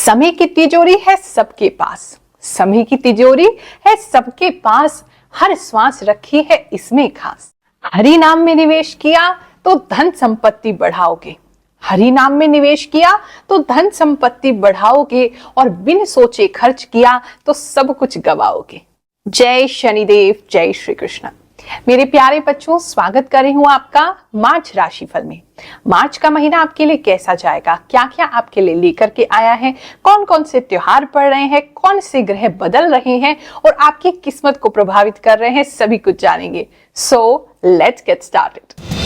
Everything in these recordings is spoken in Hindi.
समय की तिजोरी है सबके पास, समय की तिजोरी है सबके पास, हर श्वास रखी है इसमें खास। हरि नाम में निवेश किया तो धन संपत्ति बढ़ाओगे, हरि नाम में निवेश किया तो धन संपत्ति बढ़ाओगे और बिन सोचे खर्च किया तो सब कुछ गवाओगे। जय शनिदेव, जय श्री कृष्ण। मेरे प्यारे बच्चों, स्वागत कर रही हूं आपका मार्च राशिफल में। मार्च का महीना आपके लिए कैसा जाएगा, क्या क्या आपके लिए लेकर के आया है, कौन कौन से त्योहार पड़ रहे हैं, कौन से ग्रह बदल रहे हैं और आपकी किस्मत को प्रभावित कर रहे हैं, सभी कुछ जानेंगे। So let's get started.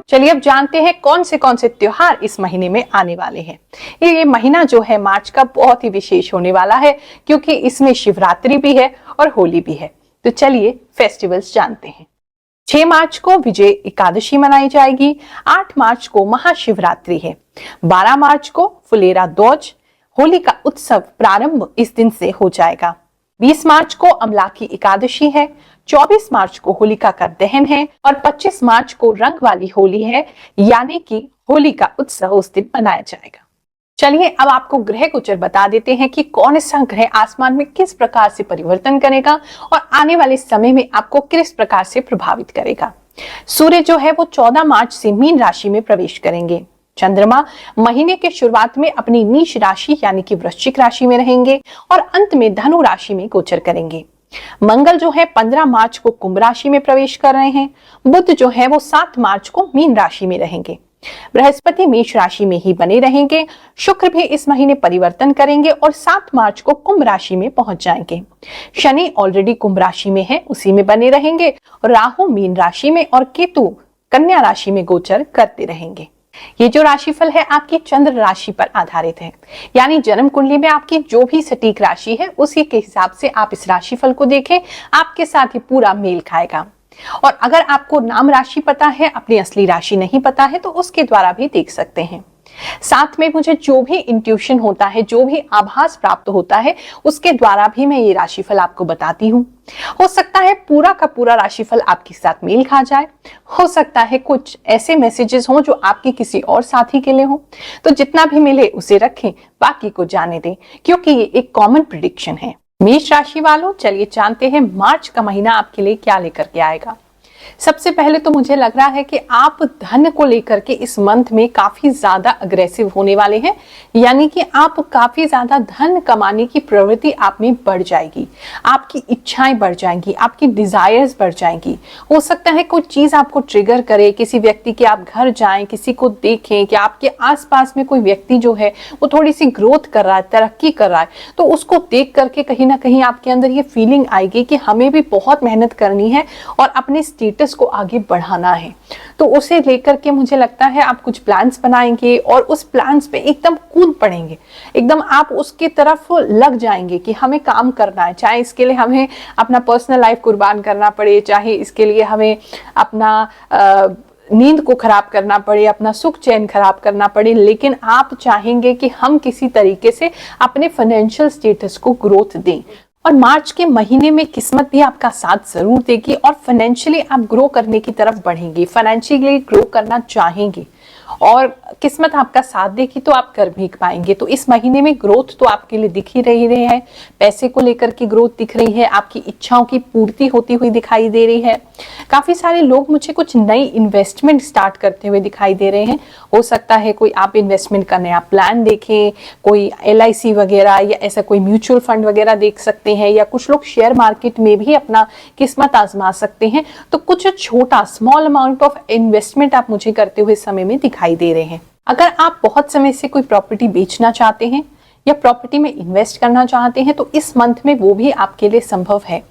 चलिए अब जानते हैं कौन से त्योहार इस महीने में आने वाले हैं। ये महीना जो है मार्च का बहुत ही विशेष होने वाला है, क्योंकि इसमें शिवरात्रि भी है और होली भी है। तो चलिए फेस्टिवल्स जानते हैं। 6 मार्च को विजय एकादशी मनाई जाएगी, 8 मार्च को महाशिवरात्रि है, 12 मार्च को फुलेरा दूज, होली का उत्सव प्रारंभ इस दिन से हो जाएगा। 20 मार्च को अमलाकी एकादशी है, 24 मार्च को होलिका का दहन है और 25 मार्च को रंग वाली होली है, यानी कि होली का उत्सव उस दिन मनाया जाएगा। चलिए अब आपको ग्रह गोचर बता देते हैं कि कौन सा ग्रह आसमान में किस प्रकार से परिवर्तन करेगा और आने वाले समय में आपको किस प्रकार से प्रभावित करेगा। सूर्य जो है वो 14 मार्च से मीन राशि में प्रवेश करेंगे। चंद्रमा महीने के शुरुआत में अपनी नीच राशि यानी कि वृश्चिक राशि में रहेंगे और अंत में धनु राशि में गोचर करेंगे। मंगल जो है 15 मार्च को कुंभ राशि में प्रवेश कर रहे हैं। बुध जो है वो 7 मार्च को मीन राशि में रहेंगे। बृहस्पति मेष राशि में ही बने रहेंगे। शुक्र भी इस महीने परिवर्तन करेंगे और 7 मार्च को कुंभ राशि में पहुंच जाएंगे। शनि ऑलरेडी कुंभ राशि में है, उसी में बने रहेंगे। राहु मीन राशि में और केतु कन्या राशि में गोचर करते रहेंगे। ये जो राशिफल है आपकी चंद्र राशि पर आधारित है, यानी जन्म कुंडली में आपकी जो भी सटीक राशि है उसी के हिसाब से आप इस राशिफल को देखें, आपके साथ ही पूरा मेल खाएगा। और अगर आपको नाम राशि पता है, अपनी असली राशि नहीं पता है, तो उसके द्वारा भी देख सकते हैं। साथ में मुझे जो भी इंट्यूशन होता है, जो भी आभास प्राप्त होता है, उसके द्वारा भी मैं ये राशिफल आपको बताती हूँ। हो सकता है पूरा का पूरा राशिफल आपके साथ मेल खा जाए, हो सकता है कुछ ऐसे मैसेजेस हों जो आपके किसी और साथी के लिए हो। तो जितना भी मिले उसे रखें, बाकी को जाने दें, क्योंकि ये एक कॉमन प्रिडिक्शन है। मेष राशि वालों, चलिए जानते हैं मार्च का महीना आपके लिए क्या लेकर के आएगा। सबसे पहले तो मुझे लग रहा है कि आप धन को लेकर के इस मंथ में काफी ज्यादा अग्रेसिव होने वाले हैं, यानी कि आप काफी ज्यादा धन कमाने की प्रवृत्ति आप में बढ़ जाएगी, आपकी इच्छाएं बढ़ जाएंगी, आपकी डिजायर्स बढ़ जाएंगी। हो सकता है कोई चीज आपको ट्रिगर करे, किसी व्यक्ति के आप घर जाएं, किसी को देखें कि आपके आसपास में कोई व्यक्ति जो है वो थोड़ी सी ग्रोथ कर रहा है, तरक्की कर रहा है, तो उसको देख करके कहीं ना कहीं आपके अंदर ये फीलिंग आएगी कि हमें भी बहुत मेहनत करनी है और अपने स्टेटस को आगे बढ़ाना है। तो उसे लेकर के मुझे लगता है आप कुछ प्लान्स बनाएंगे और उस प्लान्स पे एकदम कूद पड़ेंगे, एकदम आप उसकी तरफ लग जाएंगे कि हमें काम करना है, चाहे इसके लिए हमें अपना पर्सनल लाइफ कुर्बान करना पड़े, चाहे इसके लिए हमें अपना नींद को खराब करना पड़े, अपना सुख चैन खराब करना पड़े, लेकिन आप चाहेंगे कि हम किसी तरीके से अपने फाइनेंशियल स्टेटस को ग्रोथ दें। और मार्च के महीने में किस्मत भी आपका साथ जरूर देगी और फाइनेंशियली आप ग्रो करने की तरफ बढ़ेंगे, फाइनेंशियली ग्रो करना चाहेंगे और किस्मत आपका साथ देगी तो आप कर भी पाएंगे। तो इस महीने में ग्रोथ तो आपके लिए दिख ही रही है, पैसे को लेकर की ग्रोथ दिख रही है, आपकी इच्छाओं की पूर्ति होती हुई दिखाई दे रही है। काफी सारे लोग मुझे कुछ नई इन्वेस्टमेंट स्टार्ट करते हुए दिखाई दे रहे हैं। हो सकता है कोई आप इन्वेस्टमेंट का नया प्लान देखें, कोई LIC वगैरह या ऐसा कोई म्यूचुअल फंड वगैरह देख सकते हैं, या कुछ लोग शेयर मार्केट में भी अपना किस्मत आजमा सकते हैं। तो कुछ छोटा स्मॉल अमाउंट ऑफ इन्वेस्टमेंट आप मुझे करते हुए समय में दिखाई दे रहे हैं। अगर आप बहुत समय से कोई प्रॉपर्टी बेचना चाहते हैं या प्रॉपर्टी में इन्वेस्ट करना चाहते हैं, तो इस मंथ में वो भी आपके लिए संभव है।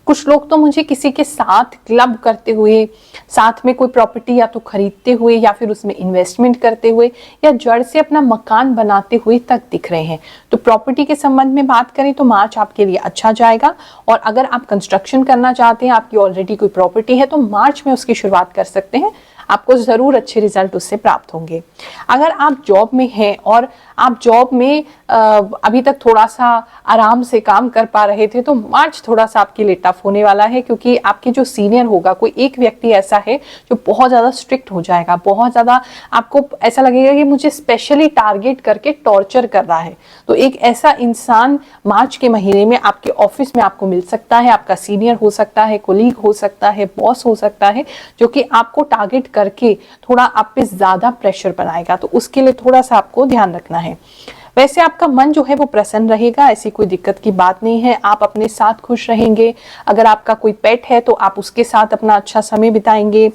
कुछ लोग तो मुझे किसी के साथ क्लब करते हुए, साथ में कोई प्रॉपर्टी या तो खरीदते हुए या फिर उसमें इन्वेस्टमेंट करते हुए या जड़ से अपना मकान बनाते हुए तक दिख रहे हैं। तो प्रॉपर्टी के संबंध में बात करें तो मार्च आपके लिए अच्छा जाएगा। और अगर आप कंस्ट्रक्शन करना चाहते हैं, आपकी ऑलरेडी कोई प्रॉपर्टी है, तो मार्च में उसकी शुरुआत कर सकते हैं। आपको जरूर अच्छे रिजल्ट उससे प्राप्त होंगे। अगर आप जॉब में हैं और आप जॉब में अभी तक थोड़ा सा आराम से काम कर पा रहे थे, तो मार्च थोड़ा सा आपके लिए टफ होने वाला है, क्योंकि आपके जो सीनियर होगा, कोई एक व्यक्ति ऐसा है जो बहुत ज्यादा स्ट्रिक्ट हो जाएगा, बहुत ज्यादा आपको ऐसा लगेगा कि मुझे स्पेशली टारगेट करके टॉर्चर कर रहा है। तो एक ऐसा इंसान मार्च के महीने में आपके ऑफिस में आपको मिल सकता है। आपका सीनियर हो सकता है, कोलीग हो सकता है, बॉस हो सकता है, जो कि आपको टारगेट करके थोड़ा आप पे ज्यादा प्रेशर बनाएगा। तो उसके लिए थोड़ा सा आपको ध्यान रखना है। वैसे आपका मन जो है वो प्रसन्न रहेगा, ऐसी कोई दिक्कत की बात नहीं है। आप अपने साथ खुश रहेंगे। अगर आपका कोई पेट है तो आप उसके साथ अपना अच्छा समय बिताएंगे।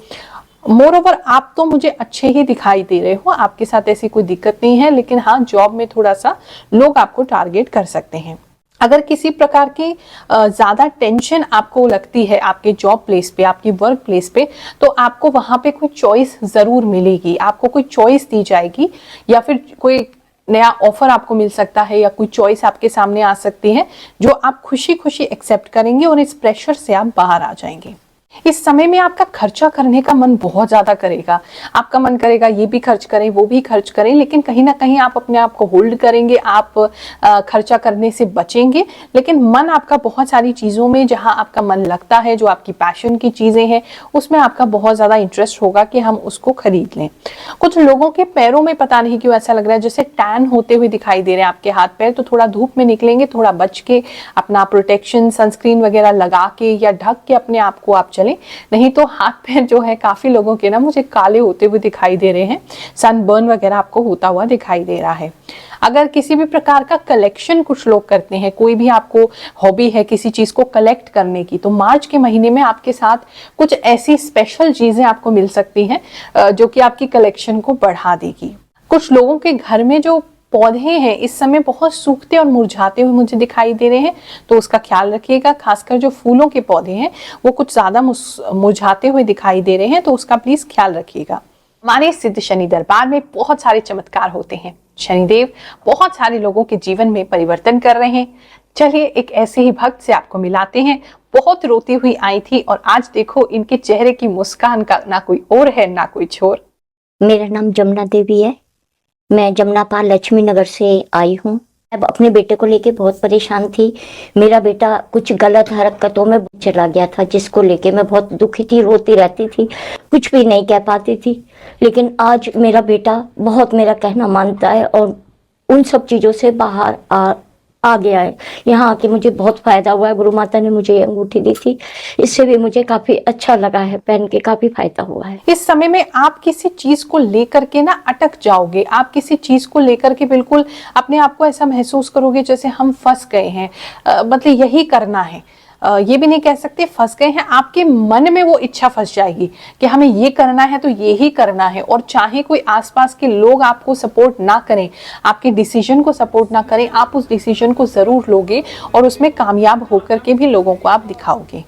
मोर ओवर आप तो मुझे अच्छे ही दिखाई दे रहे हो, आपके साथ ऐसी कोई दिक्कत नहीं है। लेकिन हाँ, जॉब में थोड़ा सा लोग आपको टारगेट कर सकते हैं। अगर किसी प्रकार की ज्यादा टेंशन आपको लगती है आपके जॉब प्लेस पे, आपकी वर्क प्लेस पे, तो आपको वहां पे कोई चॉइस जरूर मिलेगी। आपको कोई चॉइस दी जाएगी, या फिर कोई नया ऑफर आपको मिल सकता है, या कोई चॉइस आपके सामने आ सकती है जो आप खुशी खुशी एक्सेप्ट करेंगे और इस प्रेशर से आप बाहर आ जाएंगे। इस समय में आपका खर्चा करने का मन बहुत ज्यादा करेगा। आपका मन करेगा ये भी खर्च करें, वो भी खर्च करें, लेकिन कहीं ना कहीं आप अपने आप को होल्ड करेंगे, आप खर्चा करने से बचेंगे। लेकिन मन आपका बहुत सारी चीजों में, जहां आपका मन लगता है, जो आपकी पैशन की चीजें हैं, उसमें आपका बहुत ज्यादा इंटरेस्ट होगा कि हम उसको खरीद लें। कुछ लोगों के पैरों में पता नहीं क्यों ऐसा लग रहा है जैसे टैन होते हुए दिखाई दे रहे हैं आपके हाथ पैर। तो थोड़ा धूप में निकलेंगे, थोड़ा बच के अपना प्रोटेक्शन सनस्क्रीन वगैरह लगा के या ढक के अपने आप को आप चलें। नहीं तो हाथ पैर जो है काफी लोगों के ना मुझे काले होते हुए दिखाई दे रहे हैं, सनबर्न वगैरह आपको होता हुआ दिखाई दे रहा है। अगर किसी भी प्रकार का कलेक्शन कुछ लोग करते हैं, कोई भी आपको हॉबी है किसी चीज को कलेक्ट करने की, तो मार्च के महीने में आपके साथ कुछ ऐसी स्पेशल चीजें आपको मिल सकती हैं जो कि आपकी कलेक्शन को बढ़ा देगी। कुछ लोगों के घर में जो पौधे हैं इस समय बहुत सूखते और मुरझाते हुए मुझे दिखाई दे रहे हैं, तो उसका ख्याल रखिएगा। खासकर जो फूलों के पौधे हैं वो कुछ ज्यादा मुरझाते हुए दिखाई दे रहे हैं, तो उसका प्लीज ख्याल रखिएगा। हमारे सिद्ध शनि दरबार में बहुत सारे चमत्कार होते हैं। शनिदेव बहुत सारे लोगों के जीवन में परिवर्तन कर रहे हैं। चलिए एक ऐसे ही भक्त से आपको मिलाते हैं। बहुत रोती हुई आई थी और आज देखो इनके चेहरे की मुस्कान का ना कोई और है ना कोई छोर। मेरा नाम जमुना देवी है। मैं जमुनापाल लक्ष्मी नगर से आई हूँ। अब अपने बेटे को लेके बहुत परेशान थी। मेरा बेटा कुछ गलत हरकतों में चला गया था, जिसको लेके मैं बहुत दुखी थी, रोती रहती थी, कुछ भी नहीं कह पाती थी। लेकिन आज मेरा बेटा बहुत मेरा कहना मानता है और उन सब चीज़ों से बाहर आ गया है। यहाँ आके मुझे बहुत फायदा हुआ है। गुरु माता ने मुझे ये अंगूठी दी थी, इससे भी मुझे काफी अच्छा लगा है, पहन के काफी फायदा हुआ है। इस समय में आप किसी चीज को लेकर के ना अटक जाओगे। आप किसी चीज को लेकर के बिल्कुल अपने आप को ऐसा महसूस करोगे जैसे हम फंस गए हैं, मतलब यही करना है। ये भी नहीं कह सकते फंस गए हैं, आपके मन में वो इच्छा फंस जाएगी कि हमें ये करना है तो ये ही करना है। और चाहे कोई आसपास के लोग आपको सपोर्ट ना करें, आपके डिसीजन को सपोर्ट ना करें, आप उस डिसीजन को जरूर लोगे और उसमें कामयाब होकर के भी लोगों को आप दिखाओगे।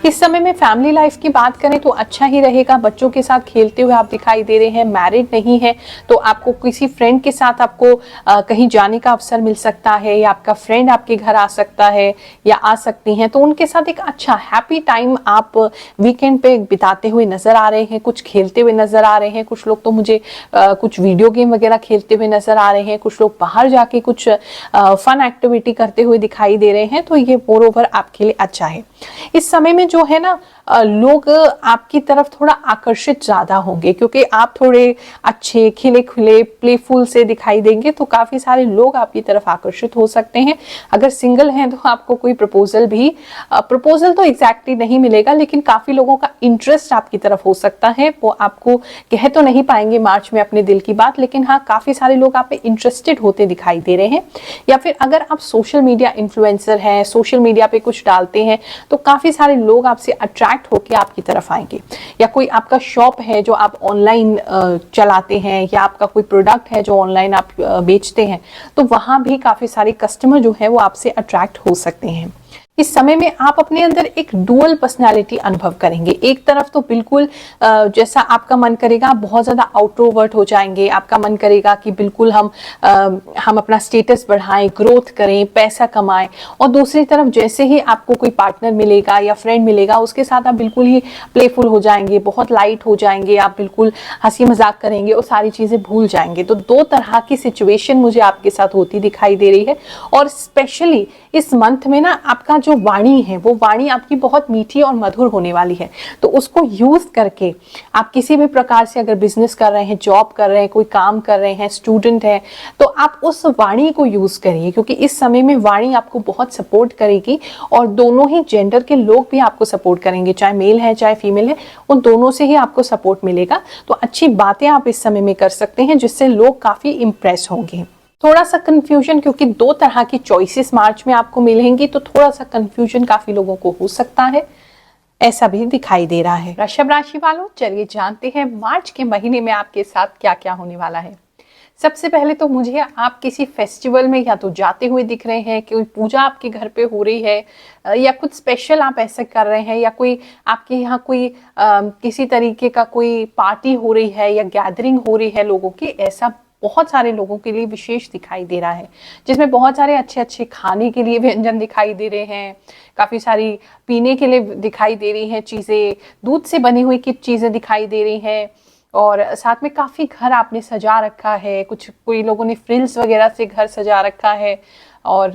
इस समय में फैमिली लाइफ की बात करें तो अच्छा ही रहेगा। बच्चों के साथ खेलते हुए आप दिखाई दे रहे हैं। मैरिड नहीं है तो आपको किसी फ्रेंड के साथ आपको कहीं जाने का अवसर मिल सकता है, या आपका फ्रेंड आपके घर आ सकता है या आ सकती हैं, तो उनके साथ एक अच्छा हैप्पी टाइम आप वीकेंड पे बिताते हुए नजर आ रहे हैं। कुछ खेलते हुए नजर आ रहे हैं। कुछ लोग तो मुझे कुछ वीडियो गेम वगैरह खेलते हुए नजर आ रहे हैं। कुछ लोग बाहर जाके कुछ फन एक्टिविटी करते हुए दिखाई दे रहे हैं। तो ये मोर ओवर आपके लिए अच्छा है। इस समय में जो है ना लोग आपकी तरफ थोड़ा आकर्षित ज्यादा होंगे, क्योंकि आप थोड़े अच्छे खिले खुले प्लेफुल से दिखाई देंगे, तो काफी सारे लोग आपकी तरफ आकर्षित हो सकते हैं। अगर सिंगल हैं तो आपको कोई प्रपोजल तो एग्जैक्टली नहीं मिलेगा, लेकिन काफी लोगों का इंटरेस्ट आपकी तरफ हो सकता है। वो आपको कह तो नहीं पाएंगे मार्च में अपने दिल की बात, लेकिन हाँ काफी सारे लोग आप पे इंटरेस्टेड होते दिखाई दे रहे हैं। या फिर अगर आप सोशल मीडिया इन्फ्लुएंसर हैं, सोशल मीडिया पे कुछ डालते हैं, तो काफी सारे लोग आपसे अट्रैक्ट होके आपकी तरफ आएंगे। या कोई आपका शॉप है जो आप ऑनलाइन चलाते हैं, या आपका कोई प्रोडक्ट है जो ऑनलाइन आप बेचते हैं, तो वहां भी काफी सारे कस्टमर जो है वो आपसे अट्रैक्ट हो सकते हैं। इस समय में आप अपने अंदर एक डुअल पर्सनालिटी अनुभव करेंगे। एक तरफ तो बिल्कुल जैसा आपका मन करेगा आप बहुत ज्यादा आउटरोवर्ट हो जाएंगे, आपका मन करेगा कि बिल्कुल हम अपना स्टेटस बढ़ाएं, ग्रोथ करें, पैसा कमाएं। और दूसरी तरफ जैसे ही आपको कोई पार्टनर मिलेगा या फ्रेंड मिलेगा उसके साथ आप बिल्कुल ही प्लेफुल हो जाएंगे, बहुत लाइट हो जाएंगे, आप बिल्कुल हंसी मजाक करेंगे और सारी चीजें भूल जाएंगे। तो दो तरह की सिचुएशन मुझे आपके साथ होती दिखाई दे रही है। और स्पेशली इस मंथ में ना आपका जो वाणी है वो वाणी आपकी बहुत मीठी और मधुर होने वाली है। तो उसको यूज करके आप किसी भी प्रकार से अगर बिजनेस कर रहे हैं, जॉब कर रहे हैं, कोई काम कर रहे हैं, स्टूडेंट हैं, तो आप उस वाणी को यूज करिए, क्योंकि इस समय में वाणी आपको बहुत सपोर्ट करेगी और दोनों ही जेंडर के लोग भी आपको सपोर्ट करेंगे, चाहे मेल है चाहे फीमेल है, उन दोनों से ही आपको सपोर्ट मिलेगा। तो अच्छी बातें आप इस समय में कर सकते हैं जिससे लोग काफी इंप्रेस होंगे। थोड़ा सा कंफ्यूजन, क्योंकि दो तरह की चॉइसेस मार्च में आपको मिलेंगी, तो थोड़ा सा कंफ्यूजन काफी लोगों को हो सकता है, ऐसा भी दिखाई दे रहा है। वृषभ राशि वालों, चलिए जानते हैं मार्च के महीने में आपके साथ क्या क्या होने वाला है। सबसे पहले तो मुझे आप किसी फेस्टिवल में या तो जाते हुए दिख रहे हैं, कोई पूजा आपके घर पे हो रही है, या कुछ स्पेशल आप ऐसे कर रहे हैं, या कोई आपके यहाँ कोई किसी तरीके का कोई पार्टी हो रही है या गैदरिंग हो रही है लोगों की, ऐसा बहुत सारे लोगों के लिए विशेष दिखाई दे रहा है, जिसमें बहुत सारे अच्छे अच्छे खाने के लिए व्यंजन दिखाई दे रहे हैं, काफी सारी पीने के लिए दिखाई दे रही हैं चीजें, दूध से बनी हुई कुछ चीजें दिखाई दे रही हैं, और साथ में काफी घर आपने सजा रखा है, कोई लोगों ने फ्रिल्स वगैरह से घर सजा रखा है, और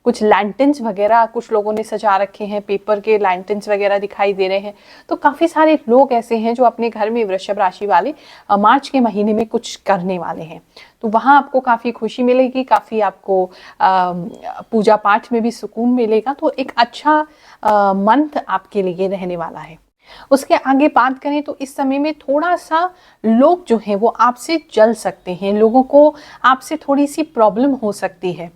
कुछ लैंटन्स वगैरह कुछ लोगों ने सजा रखे हैं, पेपर के लैंटन्स वगैरह दिखाई दे रहे हैं। तो काफी सारे लोग ऐसे हैं जो अपने घर में, वृषभ राशि वाले, मार्च के महीने में कुछ करने वाले हैं। तो वहां आपको काफी खुशी मिलेगी, काफी आपको पूजा पाठ में भी सुकून मिलेगा। तो एक अच्छा मंथ आपके लिए रहने वाला है। उसके आगे बात करें तो इस समय में थोड़ा सा लोग जो हैं वो आपसे जल सकते हैं, लोगों को आपसे थोड़ी सी प्रॉब्लम हो सकती है,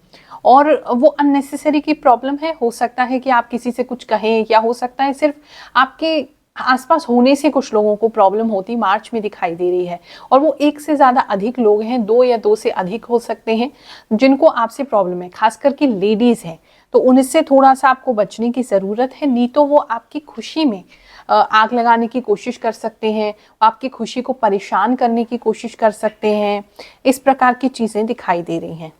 और वो अननेसेसरी की प्रॉब्लम है। हो सकता है कि आप किसी से कुछ कहें, या हो सकता है सिर्फ आपके आसपास होने से कुछ लोगों को प्रॉब्लम होती मार्च में दिखाई दे रही है, और वो एक से ज्यादा अधिक लोग हैं, दो या दो से अधिक हो सकते हैं जिनको आपसे प्रॉब्लम है, खास करके लेडीज हैं। तो उनसे थोड़ा सा आपको बचने की जरूरत है, नहीं तो वो आपकी खुशी में आग लगाने की कोशिश कर सकते हैं, आपकी खुशी को परेशान करने की कोशिश कर सकते हैं। इस प्रकार की चीजें दिखाई दे रही हैं।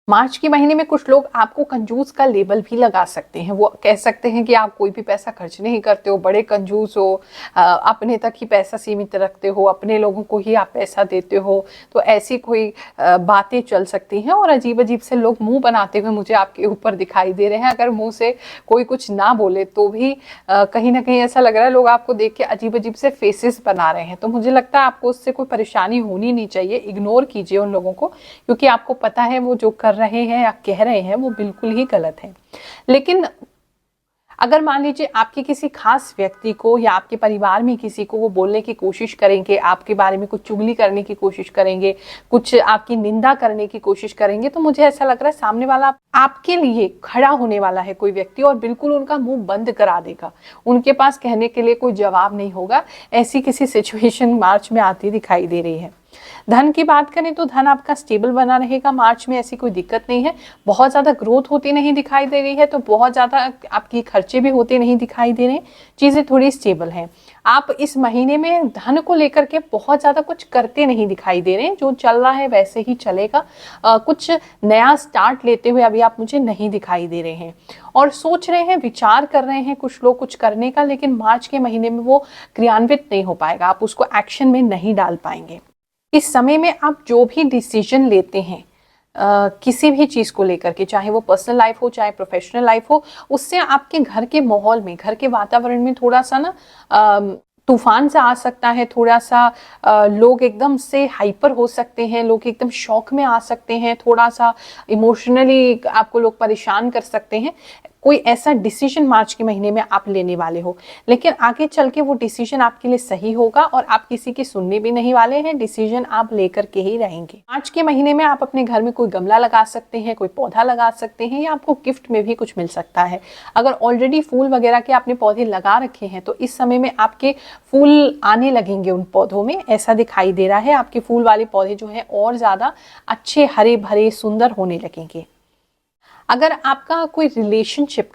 मार्च के महीने में कुछ लोग आपको कंजूस का लेबल भी लगा सकते हैं। वो कह सकते हैं कि आप कोई भी पैसा खर्च नहीं करते हो, बड़े कंजूस हो, अपने तक ही पैसा सीमित रखते हो, अपने लोगों को ही आप पैसा देते हो। तो ऐसी कोई बातें चल सकती हैं, और अजीब अजीब से लोग मुंह बनाते हुए मुझे आपके ऊपर दिखाई दे रहे हैं। अगर मुंह से कोई कुछ ना बोले तो भी कहीं ना कहीं ऐसा लग रहा है लोग आपको देख के अजीब अजीब से फेसेस बना रहे हैं। तो मुझे लगता है आपको उससे कोई परेशानी होनी नहीं चाहिए, इग्नोर कीजिए उन लोगों को, क्योंकि आपको पता है वो जो कर रहे हैं या कह रहे हैं वो बिल्कुल ही गलत है। लेकिन अगर मान लीजिए आपके किसी खास व्यक्ति को या आपके परिवार में किसी को वो बोलने की कोशिश करेंगे, आपके बारे में कुछ चुगली करने की कोशिश करेंगे, कुछ आपकी निंदा करने की कोशिश करेंगे, तो मुझे ऐसा लग रहा है सामने वाला आपके लिए खड़ा होने वाला है कोई व्यक्ति, और बिल्कुल उनका मुंह बंद करा देगा, उनके पास कहने के लिए कोई जवाब नहीं होगा। ऐसी किसी सिचुएशन मार्च में आती दिखाई दे रही है। धन की बात करें तो धन आपका स्टेबल बना रहेगा मार्च में, ऐसी कोई दिक्कत नहीं है। बहुत ज्यादा ग्रोथ होती नहीं दिखाई दे रही है, तो बहुत ज्यादा आपकी खर्चे भी होते नहीं दिखाई दे रहे, चीजें थोड़ी स्टेबल हैं। आप इस महीने में धन को लेकर के बहुत ज्यादा कुछ करते नहीं दिखाई दे रहे, जो चल रहा है वैसे ही चलेगा। कुछ नया स्टार्ट लेते हुए अभी आप मुझे नहीं दिखाई दे रहे हैं, और सोच रहे हैं, विचार कर रहे हैं कुछ लोग कुछ करने का, लेकिन मार्च के महीने में वो क्रियान्वित नहीं हो पाएगा, आप उसको एक्शन में नहीं डाल पाएंगे। इस समय में आप जो भी डिसीजन लेते हैं किसी भी चीज को लेकर के, चाहे वो पर्सनल लाइफ हो चाहे प्रोफेशनल लाइफ हो, उससे आपके घर के माहौल में, घर के वातावरण में थोड़ा सा ना तूफान सा आ सकता है, थोड़ा सा लोग एकदम से हाइपर हो सकते हैं, लोग एकदम शॉक में आ सकते हैं, थोड़ा सा इमोशनली आपको लोग परेशान कर सकते हैं। कोई ऐसा डिसीजन मार्च के महीने में आप लेने वाले हो, लेकिन आगे चल के वो डिसीजन आपके लिए सही होगा और आप किसी की सुनने भी नहीं वाले हैं, डिसीजन आप लेकर के ही रहेंगे। मार्च के महीने में आप अपने घर में कोई गमला लगा सकते हैं, कोई पौधा लगा सकते हैं, या आपको गिफ्ट में भी कुछ मिल सकता है। अगर ऑलरेडी फूल वगैरह के आपने पौधे लगा रखे हैं तो इस समय में आपके फूल आने लगेंगे उन पौधों में, ऐसा दिखाई दे रहा है। आपके फूल वाले पौधे जो है और ज्यादा अच्छे, हरे भरे, सुंदर होने लगेंगे। अगर आपका कोई रिलेशनशिप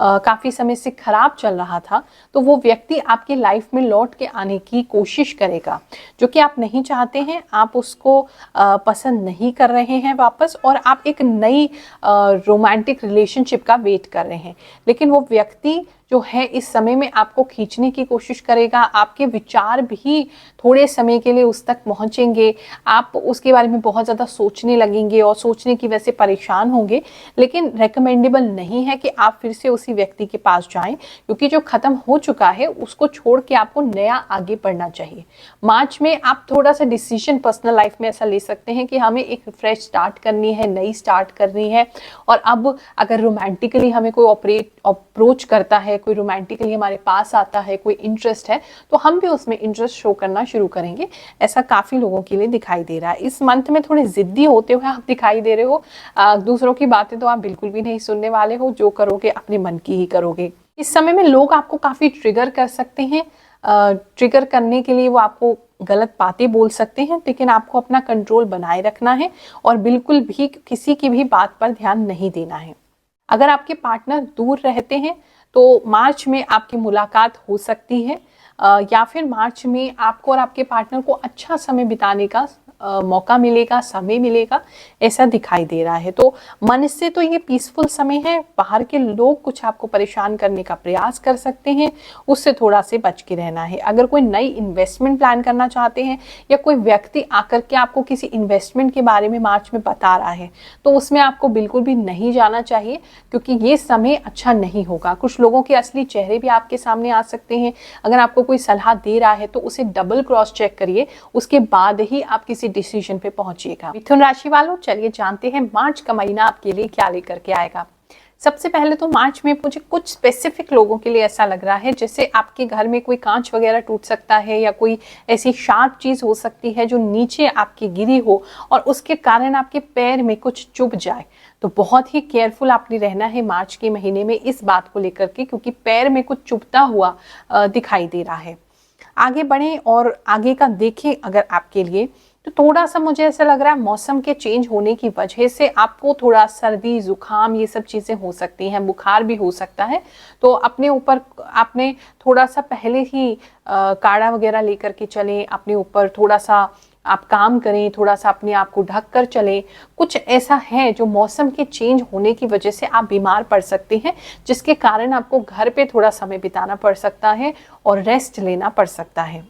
काफी समय से खराब चल रहा था, तो वो व्यक्ति आपकी लाइफ में लौट के आने की कोशिश करेगा, जो कि आप नहीं चाहते हैं। आप उसको पसंद नहीं कर रहे हैं वापस, और आप एक नई रोमांटिक रिलेशनशिप का वेट कर रहे हैं। लेकिन वो व्यक्ति जो है इस समय में आपको खींचने की कोशिश करेगा। आपके विचार भी थोड़े समय के लिए उस तक पहुंचेंगे, आप उसके बारे में बहुत ज़्यादा सोचने लगेंगे और सोचने की वजह से परेशान होंगे। लेकिन रेकमेंडेबल नहीं है कि आप फिर से उसी व्यक्ति के पास जाएं, क्योंकि जो खत्म हो चुका है उसको छोड़ के आपको नया आगे बढ़ना चाहिए। मार्च में आप थोड़ा सा डिसीजन पर्सनल लाइफ में ऐसा ले सकते हैं कि हमें एक फ्रेश स्टार्ट करनी है, नई स्टार्ट करनी है। और अब अगर रोमांटिकली हमें कोई अप्रोच करता है, कोई रोमांटिकली हमारे पास आता है, कोई इंटरेस्ट है, तो हम भी उसमें इंटरेस्ट शो करना शुरू करेंगे। ऐसा काफी लोगों के लिए दिखाई दे रहा है। इस मंथ में थोड़े जिद्दी होते हुए आप दिखाई दे रहे हो। दूसरों की बातें तो आप बिल्कुल भी नहीं सुनने वाले हो, जो करोगे अपने मन की ही करोगे। इस समय में लोग आपको काफी ट्रिगर कर सकते हैं। ट्रिगर करने के लिए वो आपको गलत बातें बोल सकते हैं, लेकिन आपको अपना कंट्रोल बनाए रखना है और बिल्कुल भी किसी की भी बात पर ध्यान नहीं देना है। अगर आपके पार्टनर दूर रहते हैं तो मार्च में आपकी मुलाकात हो सकती है, या फिर मार्च में आपको और आपके पार्टनर को अच्छा समय बिताने का मौका मिलेगा, समय मिलेगा, ऐसा दिखाई दे रहा है। तो मन से तो ये पीसफुल समय है। बाहर के लोग कुछ आपको परेशान करने का प्रयास कर सकते हैं, उससे थोड़ा से बच के रहना है। अगर कोई नई इन्वेस्टमेंट प्लान करना चाहते हैं या कोई व्यक्ति आकर के आपको किसी इन्वेस्टमेंट के बारे में मार्च में बता रहा है, तो उसमें आपको बिल्कुल भी नहीं जाना चाहिए, क्योंकि ये समय अच्छा नहीं होगा। कुछ लोगों के असली चेहरे भी आपके सामने आ सकते हैं। अगर आपको कोई सलाह दे रहा है तो उसे डबल क्रॉस चेक करिए, उसके बाद ही आप किसी डिसीजन पे पहुंचिएगा। मिथुन राशि वालों, चलिए जानते हैं मार्च का महीना आपके लिए क्या लेकर के आएगा। सबसे पहले तो मार्च में मुझे कुछ स्पेसिफिक लोगों के लिए ऐसा लग रहा है जैसे आपके घर में कोई कांच वगैरह टूट सकता है, या कोई ऐसी शार्प चीज हो सकती है जो नीचे आपकी गिरी हो और उसके कारण आपके पैर में कुछ चुभ जाए। तो बहुत ही केयरफुल आपने रहना है मार्च के महीने में इस बात को लेकर के, क्योंकि पैर में कुछ चुभता हुआ दिखाई दे रहा है। आगे बढ़ें और आगे का देखें अगर आपके लिए, तो थोड़ा सा मुझे ऐसा लग रहा है मौसम के चेंज होने की वजह से आपको थोड़ा सर्दी, जुकाम, ये सब चीजें हो सकती हैं, बुखार भी हो सकता है। तो अपने ऊपर आपने थोड़ा सा पहले ही काढ़ा वगैरह लेकर के चलें, अपने ऊपर थोड़ा सा आप काम करें, थोड़ा सा अपने आप को ढक कर चलें। कुछ ऐसा है जो मौसम के चेंज होने की वजह से आप बीमार पड़ सकते हैं, जिसके कारण आपको घर पे थोड़ा समय बिताना पड़ सकता है और रेस्ट लेना पड़ सकता है।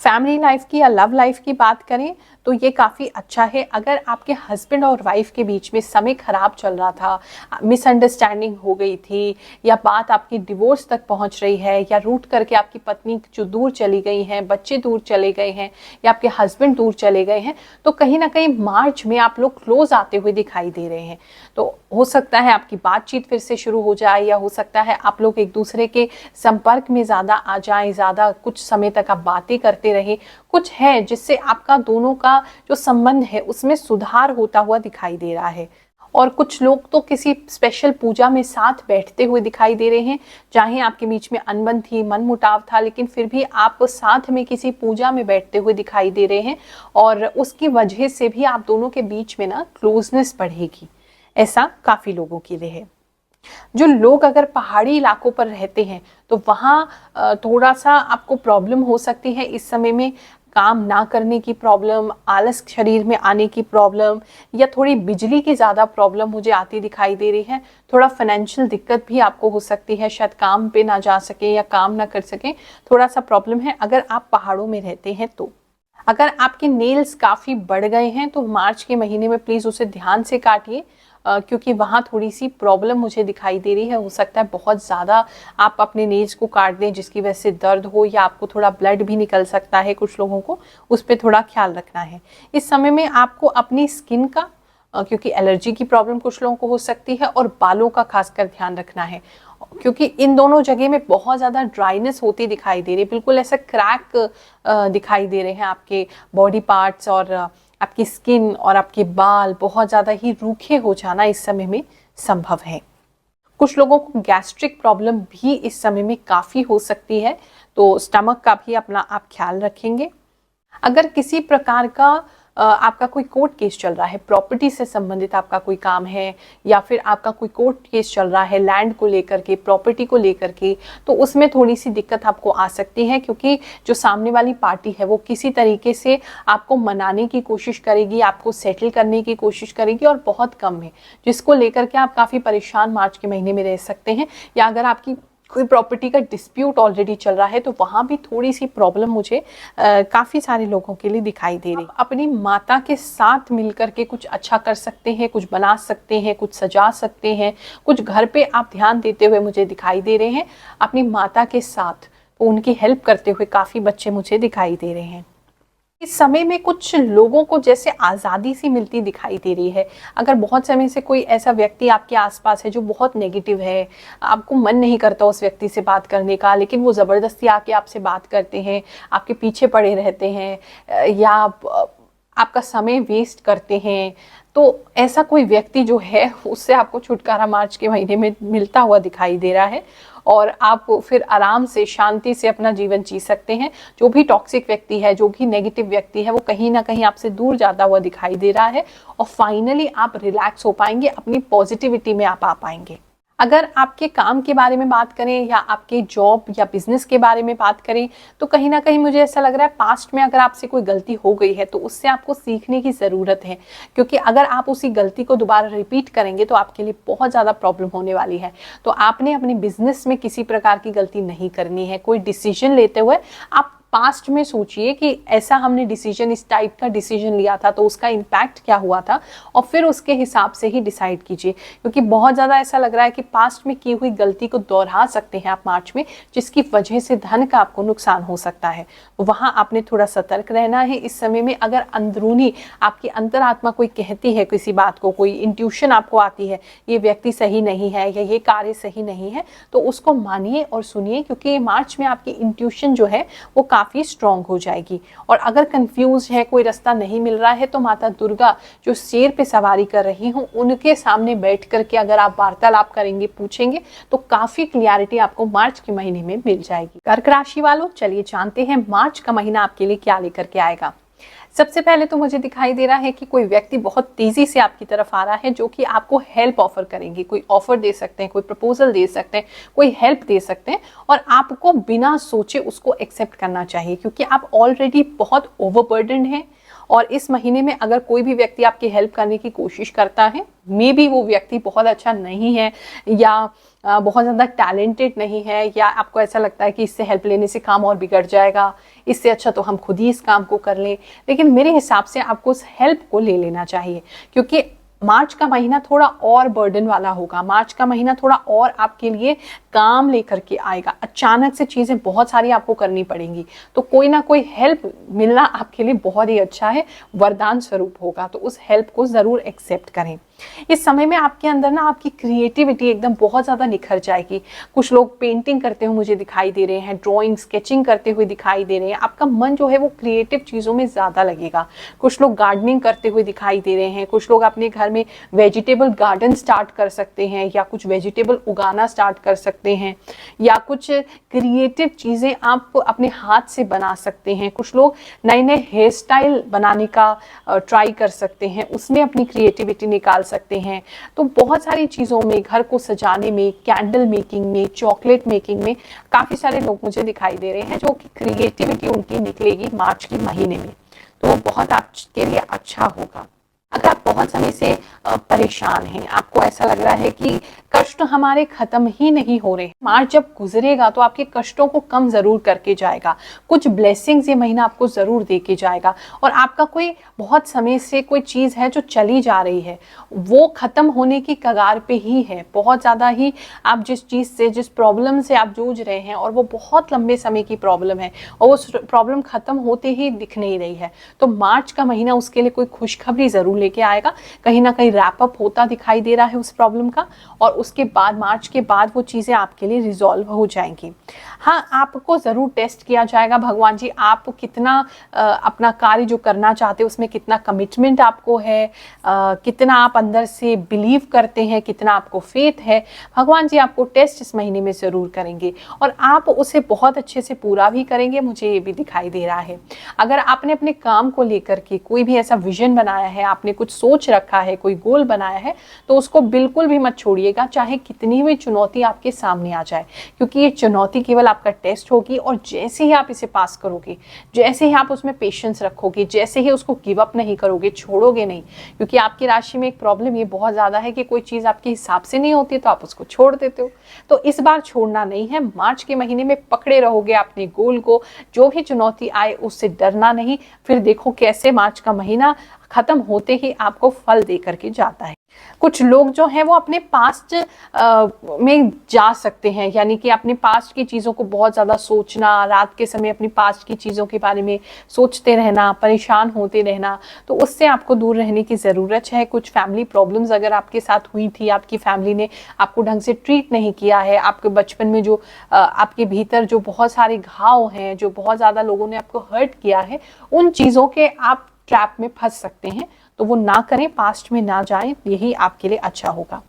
फैमिली लाइफ की या लव लाइफ की बात करें तो ये काफ़ी अच्छा है। अगर आपके हस्बैंड और वाइफ के बीच में समय खराब चल रहा था, मिसअंडरस्टैंडिंग हो गई थी, या बात आपकी डिवोर्स तक पहुंच रही है, या रूठ करके आपकी पत्नी जो दूर चली गई हैं, बच्चे दूर चले गए हैं, या आपके हस्बैंड दूर चले गए हैं, तो कहीं ना कहीं मार्च में आप लोग क्लोज आते हुए दिखाई दे रहे हैं। तो हो सकता है आपकी बातचीत फिर से शुरू हो जाए, या हो सकता है आप लोग एक दूसरे के संपर्क में ज़्यादा आ जाएं, ज़्यादा कुछ समय तक आप बातें करते रहें। कुछ है जिससे आपका दोनों का जो संबंध है उसमें सुधार होता हुआ दिखाई दे रहा है। और कुछ लोग तो किसी स्पेशल पूजा में साथ बैठते हुए दिखाई दे रहे हैं। चाहे आपके बीच में अनबन थी, मनमुटाव था, लेकिन फिर भी आप साथ में किसी पूजा में बैठते हुए दिखाई दे रहे हैं, और उसकी वजह से भी आप दोनों के बीच में ना क्लोजनेस बढ़ेगी। ऐसा काफी लोगों के लिए है। जो लोग अगर पहाड़ी इलाकों पर रहते हैं तो वहाँ थोड़ा सा आपको प्रॉब्लम हो सकती है इस समय में, काम ना करने की प्रॉब्लम, आलस शरीर में आने की प्रॉब्लम, या थोड़ी बिजली की ज़्यादा प्रॉब्लम मुझे आती दिखाई दे रही है। थोड़ा फाइनेंशियल दिक्कत भी आपको हो सकती है, शायद काम पे ना जा सके या काम ना कर सके, थोड़ा सा प्रॉब्लम है अगर आप पहाड़ों में रहते हैं तो। अगर आपके नेल्स काफ़ी बढ़ गए हैं तो मार्च के महीने में प्लीज़ उसे ध्यान से काटिए, क्योंकि वहाँ थोड़ी सी प्रॉब्लम मुझे दिखाई दे रही है। हो सकता है बहुत ज़्यादा आप अपने नेल्स को काट दें जिसकी वजह से दर्द हो, या आपको थोड़ा ब्लड भी निकल सकता है। कुछ लोगों को उस पर थोड़ा ख्याल रखना है। इस समय में आपको अपनी स्किन का, क्योंकि एलर्जी की प्रॉब्लम कुछ लोगों को हो सकती है, और बालों का खासकर ध्यान रखना है, क्योंकि इन दोनों जगह में बहुत ज़्यादा ड्राइनेस होती दिखाई दे रही है। बिल्कुल ऐसा क्रैक दिखाई दे रहे हैं आपके बॉडी पार्ट्स, और आपकी स्किन और आपके बाल बहुत ज़्यादा ही रूखे हो जाना इस समय में संभव है। कुछ लोगों को गैस्ट्रिक प्रॉब्लम भी इस समय में काफ़ी हो सकती है, तो स्टमक का भी अपना आप ख्याल रखेंगे। अगर किसी प्रकार का आपका कोई कोर्ट केस चल रहा है, प्रॉपर्टी से संबंधित आपका कोई काम है, या फिर आपका कोई कोर्ट केस चल रहा है लैंड को लेकर के, प्रॉपर्टी को लेकर के, तो उसमें थोड़ी सी दिक्कत आपको आ सकती है, क्योंकि जो सामने वाली पार्टी है वो किसी तरीके से आपको मनाने की कोशिश करेगी, आपको सेटल करने की कोशिश करेगी, और बहुत कम है, जिसको लेकर के आप काफ़ी परेशान मार्च के महीने में रह सकते हैं। या अगर आपकी कोई प्रॉपर्टी का डिस्प्यूट ऑलरेडी चल रहा है तो वहाँ भी थोड़ी सी प्रॉब्लम मुझे काफ़ी सारे लोगों के लिए दिखाई दे रही। अपनी माता के साथ मिलकर के कुछ अच्छा कर सकते हैं, कुछ बना सकते हैं, कुछ सजा सकते हैं, कुछ घर पे आप ध्यान देते हुए मुझे दिखाई दे रहे हैं अपनी माता के साथ, तो उनकी हेल्प करते हुए काफ़ी बच्चे मुझे दिखाई दे रहे हैं। इस समय में कुछ लोगों को जैसे आज़ादी सी मिलती दिखाई दे रही है। अगर बहुत समय से कोई ऐसा व्यक्ति आपके आसपास है जो बहुत नेगेटिव है, आपको मन नहीं करता उस व्यक्ति से बात करने का, लेकिन वो ज़बरदस्ती आके आपसे बात करते हैं, आपके पीछे पड़े रहते हैं, या आपका समय वेस्ट करते हैं, तो ऐसा कोई व्यक्ति जो है उससे आपको छुटकारा मार्च के महीने में मिलता हुआ दिखाई दे रहा है, और आप फिर आराम से शांति से अपना जीवन जी सकते हैं। जो भी टॉक्सिक व्यक्ति है, जो भी नेगेटिव व्यक्ति है, वो कहीं ना कहीं आपसे दूर जाता हुआ दिखाई दे रहा है, और फाइनली आप रिलैक्स हो पाएंगे, अपनी पॉजिटिविटी में आप आ पाएंगे। अगर आपके काम के बारे में बात करें या आपके जॉब या बिजनेस के बारे में बात करें, तो कहीं ना कहीं मुझे ऐसा लग रहा है पास्ट में अगर आपसे कोई गलती हो गई है तो उससे आपको सीखने की ज़रूरत है, क्योंकि अगर आप उसी गलती को दोबारा रिपीट करेंगे तो आपके लिए बहुत ज़्यादा प्रॉब्लम होने वाली है। तो आपने अपने बिजनेस में किसी प्रकार की गलती नहीं करनी है। कोई डिसीजन लेते हुए आप पास्ट में सोचिए कि ऐसा हमने डिसीजन, इस टाइप का डिसीजन लिया था तो उसका इम्पैक्ट क्या हुआ था, और फिर उसके हिसाब से ही डिसाइड कीजिए, क्योंकि बहुत ज़्यादा ऐसा लग रहा है कि पास्ट में की हुई गलती को दोहरा सकते हैं आप मार्च में, जिसकी वजह से धन का आपको नुकसान हो सकता है। वहाँ आपने थोड़ा सतर्क रहना है इस समय में। अगर अंदरूनी आपकी अंतरात्मा कोई कहती है किसी बात को, कोई इंट्यूशन आपको आती है ये व्यक्ति सही नहीं है या ये कार्य सही नहीं है, तो उसको मानिए और सुनिए, क्योंकि मार्च में आपकी इंट्यूशन जो है वो काफ़ी स्ट्रॉन्ग हो जाएगी। और अगर कंफ्यूज है, कोई रास्ता नहीं मिल रहा है, तो माता दुर्गा जो शेर पे सवारी कर रही हूँ उनके सामने बैठ करके अगर आप वार्तालाप करेंगे, पूछेंगे, तो काफ़ी क्लियरिटी आपको मार्च के महीने में मिल जाएगी। कर्क राशि वालों, चलिए जानते हैं मार्च का महीना आपके लिए क्या लेकर के आएगा। सबसे पहले तो मुझे दिखाई दे रहा है कि कोई व्यक्ति बहुत तेजी से आपकी तरफ आ रहा है, जो कि आपको हेल्प ऑफर करेंगे। कोई ऑफर दे सकते हैं, कोई प्रपोजल दे सकते हैं, कोई हेल्प दे सकते हैं, और आपको बिना सोचे उसको एक्सेप्ट करना चाहिए, क्योंकि आप ऑलरेडी बहुत ओवरबर्डन हैं। और इस महीने में अगर कोई भी व्यक्ति आपकी हेल्प करने की कोशिश करता है, मे बी वो व्यक्ति बहुत अच्छा नहीं है या बहुत ज़्यादा टैलेंटेड नहीं है, या आपको ऐसा लगता है कि इससे हेल्प लेने से काम और बिगड़ जाएगा, इससे अच्छा तो हम खुद ही इस काम को कर लें, लेकिन मेरे हिसाब से आपको उस हेल्प को ले लेना चाहिए, क्योंकि मार्च का महीना थोड़ा और बर्डन वाला होगा। मार्च का महीना थोड़ा और आपके लिए काम लेकर के आएगा। अचानक से चीज़ें बहुत सारी आपको करनी पड़ेंगी, तो कोई ना कोई हेल्प मिलना आपके लिए बहुत ही अच्छा है, वरदान स्वरूप होगा। तो उस हेल्प को ज़रूर एक्सेप्ट करें। इस समय में आपके अंदर ना आपकी क्रिएटिविटी एकदम बहुत ज़्यादा निखर जाएगी। कुछ लोग पेंटिंग करते हुए मुझे दिखाई दे रहे हैं, ड्राइंग, स्केचिंग करते हुए दिखाई दे रहे हैं। आपका मन जो है वो क्रिएटिव चीज़ों में ज़्यादा लगेगा। कुछ लोग गार्डनिंग करते हुए दिखाई दे रहे हैं। कुछ लोग अपने घर में वेजिटेबल गार्डन स्टार्ट कर सकते हैं, या कुछ वेजिटेबल उगाना स्टार्ट कर सकते हैं, या कुछ क्रिएटिव चीज़ें आप अपने हाथ से बना सकते हैं। कुछ लोग नए नए हेयर स्टाइल बनाने का ट्राई कर सकते हैं, उसमें अपनी क्रिएटिविटी निकाल सकते हैं। तो बहुत सारी चीज़ों में, घर को सजाने में, कैंडल मेकिंग में, चॉकलेट मेकिंग में काफ़ी सारे लोग मुझे दिखाई दे रहे हैं जो कि क्रिएटिविटी उनकी निकलेगी मार्च के महीने में। तो वो बहुत आपके लिए अच्छा होगा। अगर आप बहुत समय से परेशान हैं, आपको ऐसा लग रहा है कि कष्ट हमारे खत्म ही नहीं हो रहे, मार्च जब गुजरेगा तो आपके कष्टों को कम जरूर करके जाएगा। कुछ ब्लेसिंग्स ये महीना आपको जरूर दे के जाएगा, और आपका कोई बहुत समय से कोई चीज है जो चली जा रही है, वो खत्म होने की कगार पे ही है। बहुत ज्यादा ही आप जिस चीज से, जिस प्रॉब्लम से आप जूझ रहे हैं, और वो बहुत लंबे समय की प्रॉब्लम है, और उस प्रॉब्लम खत्म होते ही दिख नहीं रही है, तो मार्च का महीना उसके लिए कोई खुशखबरी जरूर लेके आएगा। जाएगा, कहीं ना कहीं रैप अप होता दिखाई दे रहा है उस प्रॉब्लम का, और उसके बाद मार्च के बाद वो चीज़ें आपके लिए रिजॉल्व हो जाएंगी। हाँ, आपको ज़रूर टेस्ट किया जाएगा भगवान जी आप कितना अपना कार्य जो करना चाहते हैं उसमें कितना कमिटमेंट आपको है, कितना आप अंदर से बिलीव करते हैं, कितना आपको फेथ है। भगवान जी आपको टेस्ट इस महीने में ज़रूर करेंगे और आप उसे बहुत अच्छे से पूरा भी करेंगे, मुझे ये भी दिखाई दे रहा है। अगर आपने अपने काम को लेकर के कोई भी ऐसा विजन बनाया है, आपने कुछ सोच रखा है, कोई गोल बनाया है, तो उसको बिल्कुल भी मत छोड़िएगा, चाहे कितनी भी चुनौती आपके सामने आ जाए, क्योंकि ये चुनौती केवल आपका टेस्ट होगी। और जैसे ही आप इसे पास करोगे, जैसे ही आप उसमें पेशेंस रखोगे, जैसे ही उसको गिव अप नहीं करोगे, छोड़ोगे नहीं, क्योंकि आपकी राशि में एक प्रॉब्लम ये बहुत ज़्यादा है कि कोई चीज़ आपके हिसाब से नहीं होती तो आप उसको छोड़ देते हो। तो इस बार छोड़ना नहीं है, मार्च के महीने में पकड़े रहोगे अपने गोल को, जो भी चुनौती आए उससे डरना नहीं। फिर देखो कैसे मार्च का महीना खत्म होते ही आपको फल दे करके जाता है। कुछ लोग जो हैं वो अपने पास्ट में जा सकते हैं, यानी कि अपने पास्ट की चीज़ों को बहुत ज़्यादा सोचना, रात के समय अपनी पास्ट की चीज़ों के बारे में सोचते रहना, परेशान होते रहना, तो उससे आपको दूर रहने की ज़रूरत है। कुछ फैमिली प्रॉब्लम्स अगर आपके साथ हुई थी, आपकी फैमिली ने आपको ढंग से ट्रीट नहीं किया है, आपके बचपन में जो आपके भीतर जो बहुत सारे घाव हैं, जो बहुत ज़्यादा लोगों ने आपको हर्ट किया है, उन चीज़ों के आप ट्रैप में फंस सकते हैं, तो वो ना करें, पास्ट में ना जाएं, यही आपके लिए अच्छा होगा।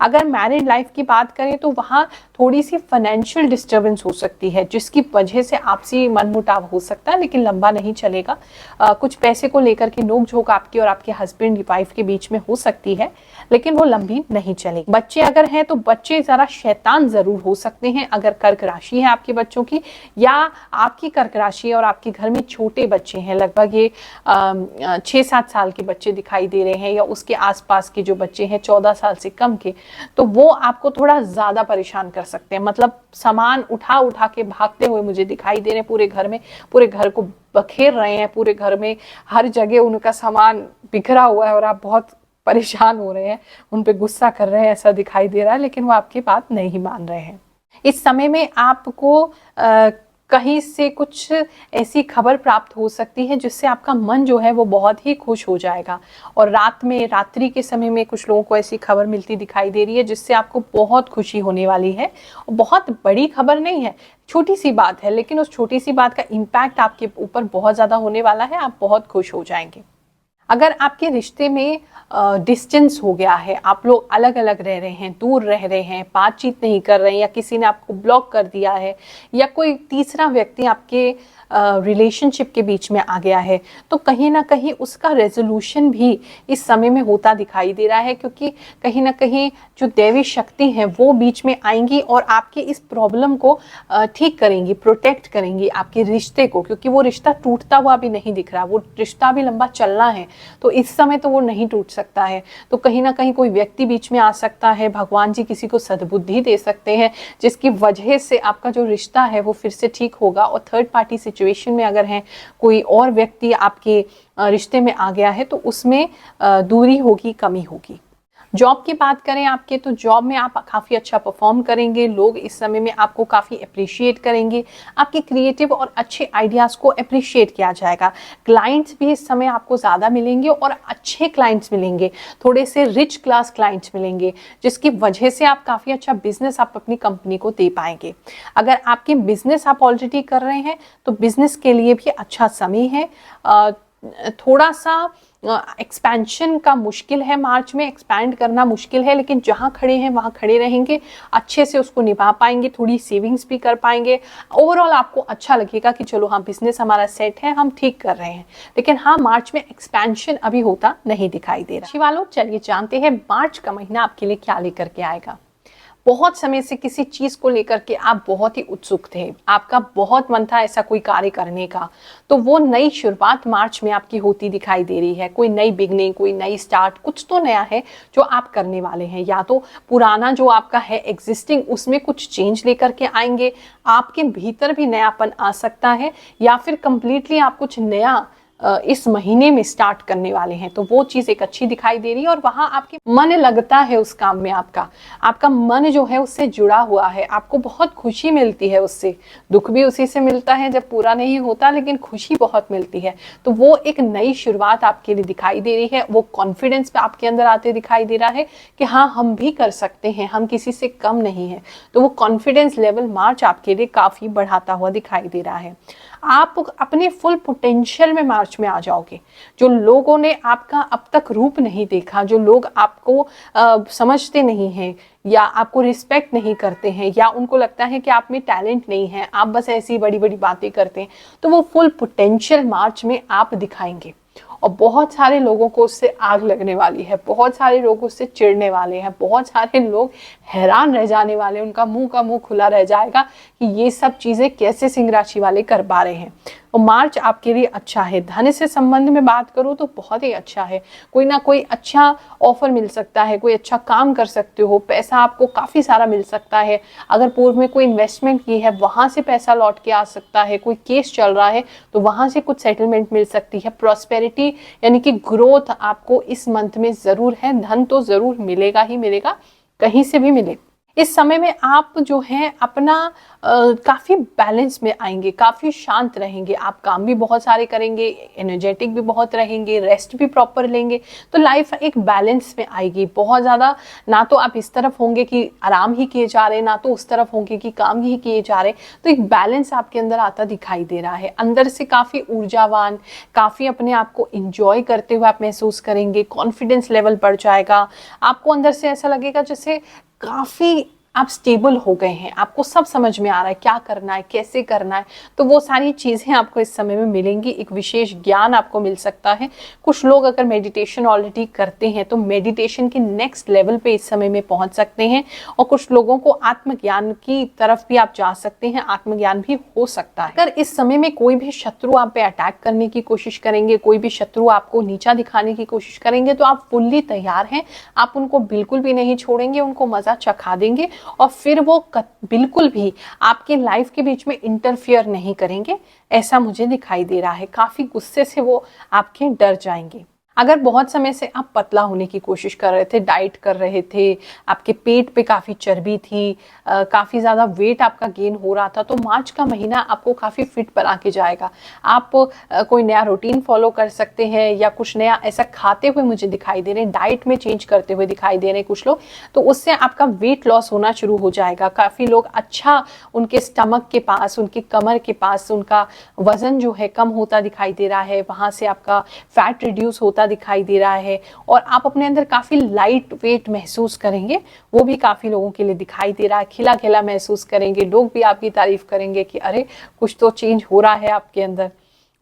अगर मैरिड लाइफ की बात करें तो वहाँ थोड़ी सी फाइनेंशियल डिस्टर्बेंस हो सकती है, जिसकी वजह से आपसी मनमुटाव हो सकता है, लेकिन लंबा नहीं चलेगा। कुछ पैसे को लेकर के नोक-झोंक आपकी और आपके हस्बैंड वाइफ के बीच में हो सकती है, लेकिन वो लंबी नहीं चलेगी। बच्चे अगर हैं तो बच्चे ज़रा शैतान ज़रूर हो सकते हैं, अगर कर्क राशि है आपके बच्चों की, या आपकी कर्क राशि है और आपके घर में छोटे बच्चे हैं, लगभग ये 6-7 साल के बच्चे दिखाई दे रहे हैं, या उसके आसपास के जो बच्चे हैं 14 साल से कम के, तो वो आपको थोड़ा ज्यादा परेशान कर सकते हैं। मतलब सामान उठा उठा के भागते हुए मुझे दिखाई दे रहे हैं पूरे घर में, पूरे घर को बखेर रहे हैं, पूरे घर में हर जगह उनका सामान बिखरा हुआ है और आप बहुत परेशान हो रहे हैं, उन पे गुस्सा कर रहे हैं, ऐसा दिखाई दे रहा है, लेकिन वो आपकी बात नहीं मान रहे हैं। इस समय में आपको कहीं से कुछ ऐसी खबर प्राप्त हो सकती है जिससे आपका मन जो है वो बहुत ही खुश हो जाएगा, और रात में, रात्रि के समय में कुछ लोगों को ऐसी खबर मिलती दिखाई दे रही है जिससे आपको बहुत खुशी होने वाली है। और बहुत बड़ी खबर नहीं है, छोटी सी बात है, लेकिन उस छोटी सी बात का इम्पैक्ट आपके ऊपर बहुत ज़्यादा होने वाला है, आप बहुत खुश हो जाएंगे। अगर आपके रिश्ते में डिस्टेंस हो गया है, आप लोग अलग अलग रह रहे हैं, दूर रह रहे हैं, बातचीत नहीं कर रहे हैं, या किसी ने आपको ब्लॉक कर दिया है, या कोई तीसरा व्यक्ति आपके रिलेशनशिप के बीच में आ गया है, तो कहीं ना कहीं उसका रेजोल्यूशन भी इस समय में होता दिखाई दे रहा है, क्योंकि कहीं ना कहीं जो दैवी शक्ति है वो बीच में आएंगी और आपके इस प्रॉब्लम को ठीक करेंगी, प्रोटेक्ट करेंगी आपके रिश्ते को, क्योंकि वो रिश्ता टूटता हुआ भी नहीं दिख रहा, वो रिश्ता भी लंबा चलना है, तो इस समय तो वो नहीं टूट सकता है। तो कहीं ना कहीं कोई व्यक्ति बीच में आ सकता है, भगवान जी किसी को सद्बुद्धि दे सकते हैं, जिसकी वजह से आपका जो रिश्ता है वो फिर से ठीक होगा। और थर्ड पार्टी सिचुएशन में अगर है कोई और व्यक्ति आपके रिश्ते में आ गया है, तो उसमें दूरी होगी, कमी होगी। जॉब की बात करें आपके, तो जॉब में आप काफ़ी अच्छा परफॉर्म करेंगे, लोग इस समय में आपको काफ़ी अप्रिशिएट करेंगे, आपके क्रिएटिव और अच्छे आइडियाज़ को अप्रिशिएट किया जाएगा। क्लाइंट्स भी इस समय आपको ज़्यादा मिलेंगे और अच्छे क्लाइंट्स मिलेंगे, थोड़े से रिच क्लास क्लाइंट्स मिलेंगे, जिसकी वजह से आप काफ़ी अच्छा बिजनेस आप अपनी कंपनी को दे पाएंगे। अगर आपके बिजनेस आप ऑलरेडी कर रहे हैं तो बिजनेस के लिए भी अच्छा समय है। थोड़ा सा एक्सपेंशन का मुश्किल है, मार्च में एक्सपैंड करना मुश्किल है, लेकिन जहां खड़े हैं वहां खड़े रहेंगे, अच्छे से उसको निभा पाएंगे, थोड़ी सेविंग्स भी कर पाएंगे। ओवरऑल आपको अच्छा लगेगा कि चलो हाँ, बिजनेस हमारा सेट है, हम ठीक कर रहे हैं। लेकिन हाँ, मार्च में एक्सपेंशन अभी होता नहीं दिखाई दे रहा। राशि वालों, चलिए जानते हैं मार्च का महीना आपके लिए क्या लेकर के आएगा। बहुत समय से किसी चीज को लेकर के आप बहुत ही उत्सुक थे, आपका बहुत मन था ऐसा कोई कार्य करने का, तो वो नई शुरुआत मार्च में आपकी होती दिखाई दे रही है। कोई नई बिगनिंग, कोई नई स्टार्ट, कुछ तो नया है जो आप करने वाले हैं। या तो पुराना जो आपका है एग्जिस्टिंग, उसमें कुछ चेंज लेकर के आएंगे, आपके भीतर भी नयापन आ सकता है, या फिर कंप्लीटली आप कुछ नया इस महीने में स्टार्ट करने वाले हैं, तो वो चीज एक अच्छी दिखाई दे रही है। और वहां आपके मन लगता है उस काम में, आपका मन जो है उससे जुड़ा हुआ है, आपको बहुत खुशी मिलती है उससे। दुख भी उसी से मिलता है जब पूरा नहीं होता, लेकिन खुशी बहुत मिलती है। तो वो एक नई शुरुआत आपके लिए दिखाई दे रही है। वो कॉन्फिडेंस पे आपके अंदर आते दिखाई दे रहा है कि हाँ, हम भी कर सकते हैं, हम किसी से कम नहीं है। तो वो कॉन्फिडेंस लेवल मार्च आपके लिए काफी बढ़ाता हुआ दिखाई दे रहा है। आप अपने फुल पोटेंशियल में मार्च में आ जाओगे। जो लोगों ने आपका अब तक रूप नहीं देखा, जो लोग आपको समझते नहीं हैं या आपको रिस्पेक्ट नहीं करते हैं, या उनको लगता है कि आप में टैलेंट नहीं है, आप बस ऐसी बड़ी बड़ी बातें करते हैं, तो वो फुल पोटेंशियल मार्च में आप दिखाएंगे। और बहुत सारे लोगों को उससे आग लगने वाली है, बहुत सारे लोग उससे चिढ़ने वाले हैं, बहुत सारे लोग हैरान रह जाने वाले हैं, उनका मुंह का मुंह खुला रह जाएगा कि ये सब चीजें कैसे सिंह राशि वाले कर पा रहे हैं। और मार्च आपके लिए अच्छा है। धन से संबंध में बात करूं तो बहुत ही अच्छा है। कोई ना कोई अच्छा ऑफर मिल सकता है, कोई अच्छा काम कर सकते हो, पैसा आपको काफी सारा मिल सकता है। अगर पूर्व में कोई इन्वेस्टमेंट की है, वहां से पैसा लौट के आ सकता है। कोई केस चल रहा है तो वहां से कुछ सेटलमेंट मिल सकती है। प्रॉस्पेरिटी यानी कि ग्रोथ आपको इस मंथ में जरूर है। धन तो जरूर मिलेगा ही मिलेगा, कहीं से भी मिले। इस समय में आप जो है अपना काफी बैलेंस में आएंगे, काफी शांत रहेंगे, आप काम भी बहुत सारे करेंगे, एनर्जेटिक भी बहुत रहेंगे, रेस्ट भी प्रॉपर लेंगे, तो लाइफ एक बैलेंस में आएगी। बहुत ज्यादा ना तो आप इस तरफ होंगे कि आराम ही किए जा रहे, ना तो उस तरफ होंगे कि काम ही किए जा रहे। तो एक बैलेंस आपके अंदर आता दिखाई दे रहा है। अंदर से काफी ऊर्जावान, काफी अपने आप को इंजॉय करते हुए आप महसूस करेंगे। कॉन्फिडेंस लेवल बढ़ जाएगा। आपको अंदर से ऐसा लगेगा जैसे काफी आप स्टेबल हो गए हैं, आपको सब समझ में आ रहा है क्या करना है, कैसे करना है। तो वो सारी चीजें आपको इस समय में मिलेंगी। एक विशेष ज्ञान आपको मिल सकता है। कुछ लोग अगर मेडिटेशन ऑलरेडी करते हैं तो मेडिटेशन के नेक्स्ट लेवल पे इस समय में पहुंच सकते हैं। और कुछ लोगों को आत्मज्ञान की तरफ भी आप जा सकते हैं, आत्मज्ञान भी हो सकता है। अगर इस समय में कोई भी शत्रु आप पे अटैक करने की कोशिश करेंगे, कोई भी शत्रु आपको नीचा दिखाने की कोशिश करेंगे, तो आप फुल्ली तैयार हैं। आप उनको बिल्कुल भी नहीं छोड़ेंगे, उनको मजा चखा देंगे और फिर वो बिल्कुल भी आपके लाइफ के बीच में इंटरफियर नहीं करेंगे। ऐसा मुझे दिखाई दे रहा है। काफी गुस्से से वो आपके डर जाएंगे। अगर बहुत समय से आप पतला होने की कोशिश कर रहे थे, डाइट कर रहे थे, आपके पेट पे काफी चर्बी थी, काफी ज्यादा वेट आपका गेन हो रहा था, तो मार्च का महीना आपको काफी फिट बना के जाएगा। आप कोई नया रूटीन फॉलो कर सकते हैं या कुछ नया ऐसा खाते हुए मुझे दिखाई दे रहे हैं, डाइट में चेंज करते हुए दिखाई दे रहे हैं कुछ लोग, तो उससे आपका वेट लॉस होना शुरू हो जाएगा। काफी लोग अच्छा, उनके स्टमक के पास, उनके कमर के पास उनका वजन जो है कम होता दिखाई दे रहा है, वहां से आपका फैट रिड्यूस होता दिखाई दे रहा है और आप अपने अंदर काफी लाइट वेट महसूस करेंगे। वो भी काफी लोगों के लिए दिखाई दे रहा है। खिला खिला महसूस करेंगे, लोग भी आपकी तारीफ करेंगे कि अरे कुछ तो चेंज हो रहा है आपके अंदर।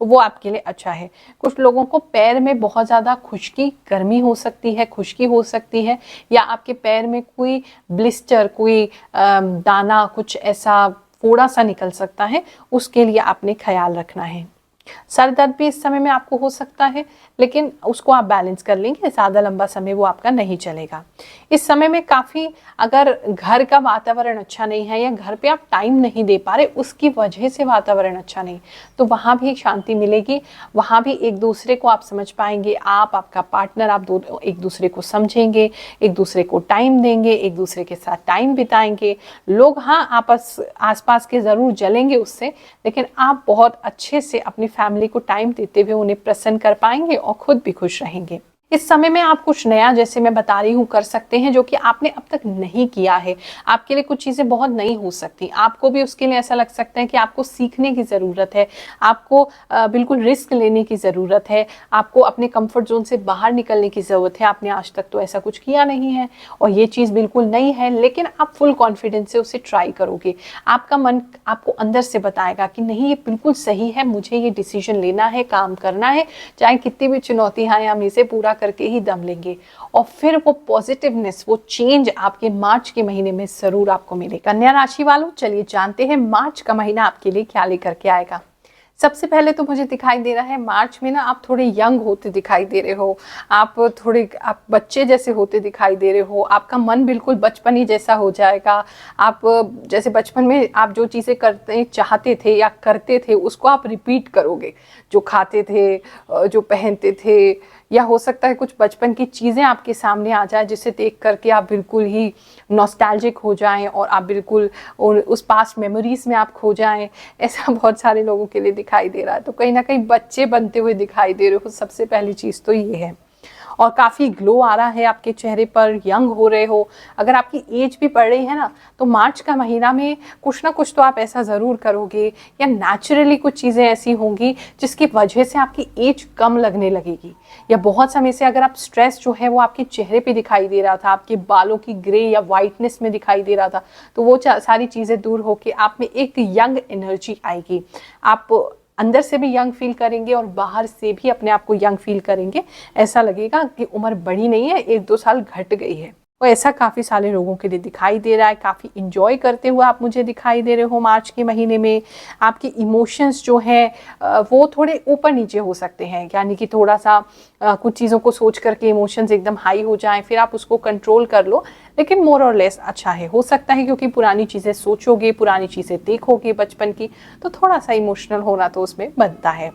वो आपके लिए अच्छा है। कुछ लोगों को पैर में बहुत ज्यादा खुश्की, गर्मी हो सकती है, खुश्की हो सकती है, या आपके पैर में कोई ब्लिस्टर, कोई दाना, कुछ ऐसा फोड़ा सा निकल सकता है, उसके लिए आपने ख्याल रखना है। सर दर्द भी इस समय में आपको हो सकता है, लेकिन उसको आप बैलेंस कर लेंगे। ज्यादा लंबा समय वो आपका नहीं चलेगा। इस समय में काफी, अगर घर का वातावरण अच्छा नहीं है या घर पे आप टाइम नहीं दे पा रहे, उसकी वजह से वातावरण अच्छा नहीं, तो वहां भी शांति मिलेगी। वहां भी एक दूसरे को आप समझ पाएंगे। आप, आपका पार्टनर, आप एक दूसरे को समझेंगे, एक दूसरे को टाइम देंगे, एक दूसरे के साथ टाइम बिताएंगे। लोग हाँ आपस आसपास के जरूर जलेंगे उससे, लेकिन आप बहुत अच्छे से अपनी फैमिली को टाइम देते हुए उन्हें प्रसन्न कर पाएंगे और खुद भी खुश रहेंगे। इस समय में आप कुछ नया, जैसे मैं बता रही हूँ, कर सकते हैं जो कि आपने अब तक नहीं किया है। आपके लिए कुछ चीजें बहुत नई हो सकती, आपको भी उसके लिए ऐसा लग सकता है कि आपको सीखने की जरूरत है, आपको बिल्कुल रिस्क लेने की जरूरत है, आपको अपने कंफर्ट जोन से बाहर निकलने की जरूरत है। आपने आज तक तो ऐसा कुछ किया नहीं है और ये चीज बिल्कुल नई है, लेकिन आप फुल कॉन्फिडेंस से उसे ट्राई करोगे। आपका मन आपको अंदर से बताएगा कि नहीं, ये बिल्कुल सही है, मुझे ये डिसीजन लेना है, काम करना है, चाहे कितनी भी चुनौतियां आए, हम इसे पूरा करके ही दम लेंगे। और फिर वो पॉजिटिवनेस, वो चेंज आपके मार्च के महीने में जरूर आपको मिलेगा। कन्या राशि वालों, चलिए जानते हैं मार्च का महीना आपके लिए क्या लेकर के आएगा। सबसे पहले तो मुझे दिखाई दे रहा है मार्च में ना आप थोड़े यंग होते दिखाई दे रहे हो, आप बच्चे जैसे होते दिखाई दे रहे हो, आपका मन बिल्कुल बचपनी जैसा हो जाएगा। आप जैसे बचपन में आप जो चीज़ें करते चाहते थे या करते थे उसको आप रिपीट करोगे, जो खाते थे, जो पहनते थे, या हो सकता है कुछ बचपन की चीज़ें आपके सामने आ जाए जिसे देख करके आप बिल्कुल ही नॉस्टैल्जिक हो जाएं और आप बिल्कुल उस पास्ट मेमोरीज में आप खो जाएं। ऐसा बहुत सारे लोगों के लिए दिखाई दे रहा है। तो कहीं ना कहीं बच्चे बनते हुए दिखाई दे रहे हो, सबसे पहली चीज़ तो ये है। और काफ़ी ग्लो आ रहा है आपके चेहरे पर, यंग हो रहे हो। अगर आपकी एज भी बढ़ रही है ना, तो मार्च का महीना में कुछ ना कुछ तो आप ऐसा ज़रूर करोगे या नेचुरली कुछ चीज़ें ऐसी होंगी जिसकी वजह से आपकी एज कम लगने लगेगी। या बहुत समय से अगर आप स्ट्रेस जो है वो आपके चेहरे पे दिखाई दे रहा था, आपके बालों की ग्रे या वाइटनेस में दिखाई दे रहा था, तो वो सारी चीज़ें दूर होके आप में एक यंग एनर्जी आएगी। आप अंदर से भी यंग फील करेंगे और बाहर से भी अपने आप को यंग फील करेंगे। ऐसा लगेगा कि उम्र बढ़ी नहीं है, 1-2 साल घट गई है। तो ऐसा काफ़ी सारे लोगों के लिए दिखाई दे रहा है। काफ़ी इंजॉय करते हुए आप मुझे दिखाई दे रहे हो मार्च के महीने में। आपके इमोशंस जो हैं वो थोड़े ऊपर नीचे हो सकते हैं, यानी कि थोड़ा सा कुछ चीज़ों को सोच करके इमोशंस एकदम हाई हो जाएं, फिर आप उसको कंट्रोल कर लो, लेकिन मोर और लेस अच्छा है। हो सकता है क्योंकि पुरानी चीज़ें सोचोगे, पुरानी चीज़ें देखोगे बचपन की, तो थोड़ा सा इमोशनल होना तो उसमें बनता है।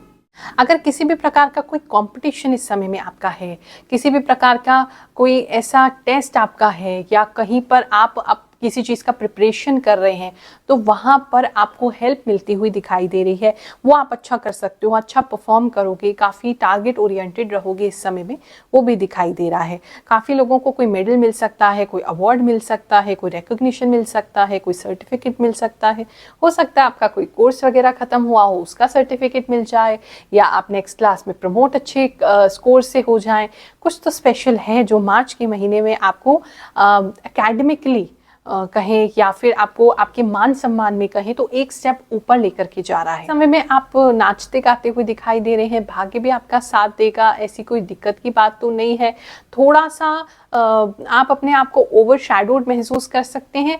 अगर किसी भी प्रकार का कोई कंपटीशन इस समय में आपका है, किसी भी प्रकार का कोई ऐसा टेस्ट आपका है, या कहीं पर आप किसी चीज़ का प्रिपरेशन कर रहे हैं, तो वहाँ पर आपको हेल्प मिलती हुई दिखाई दे रही है। वो आप अच्छा कर सकते हो, अच्छा परफॉर्म करोगे, काफ़ी टारगेट ओरिएंटेड रहोगे इस समय में, वो भी दिखाई दे रहा है। काफ़ी लोगों को कोई मेडल मिल सकता है, कोई अवार्ड मिल सकता है, कोई रिकॉग्निशन मिल सकता है, कोई सर्टिफिकेट मिल सकता है। हो सकता है आपका कोई कोर्स वगैरह ख़त्म हुआ हो, उसका सर्टिफिकेट मिल जाए, या आप नेक्स्ट क्लास में प्रमोट अच्छे स्कोर से हो जाएं। कुछ तो स्पेशल है जो मार्च के महीने में आपको एकेडमिकली कहें या फिर आपको आपके मान सम्मान में कहें तो एक स्टेप ऊपर लेकर के जा रहा है। समय में आप नाचते गाते हुए दिखाई दे रहे हैं, भाग्य भी आपका साथ देगा, ऐसी कोई दिक्कत की बात तो नहीं है। थोड़ा सा आप अपने आप को ओवरशैडोड महसूस कर सकते हैं,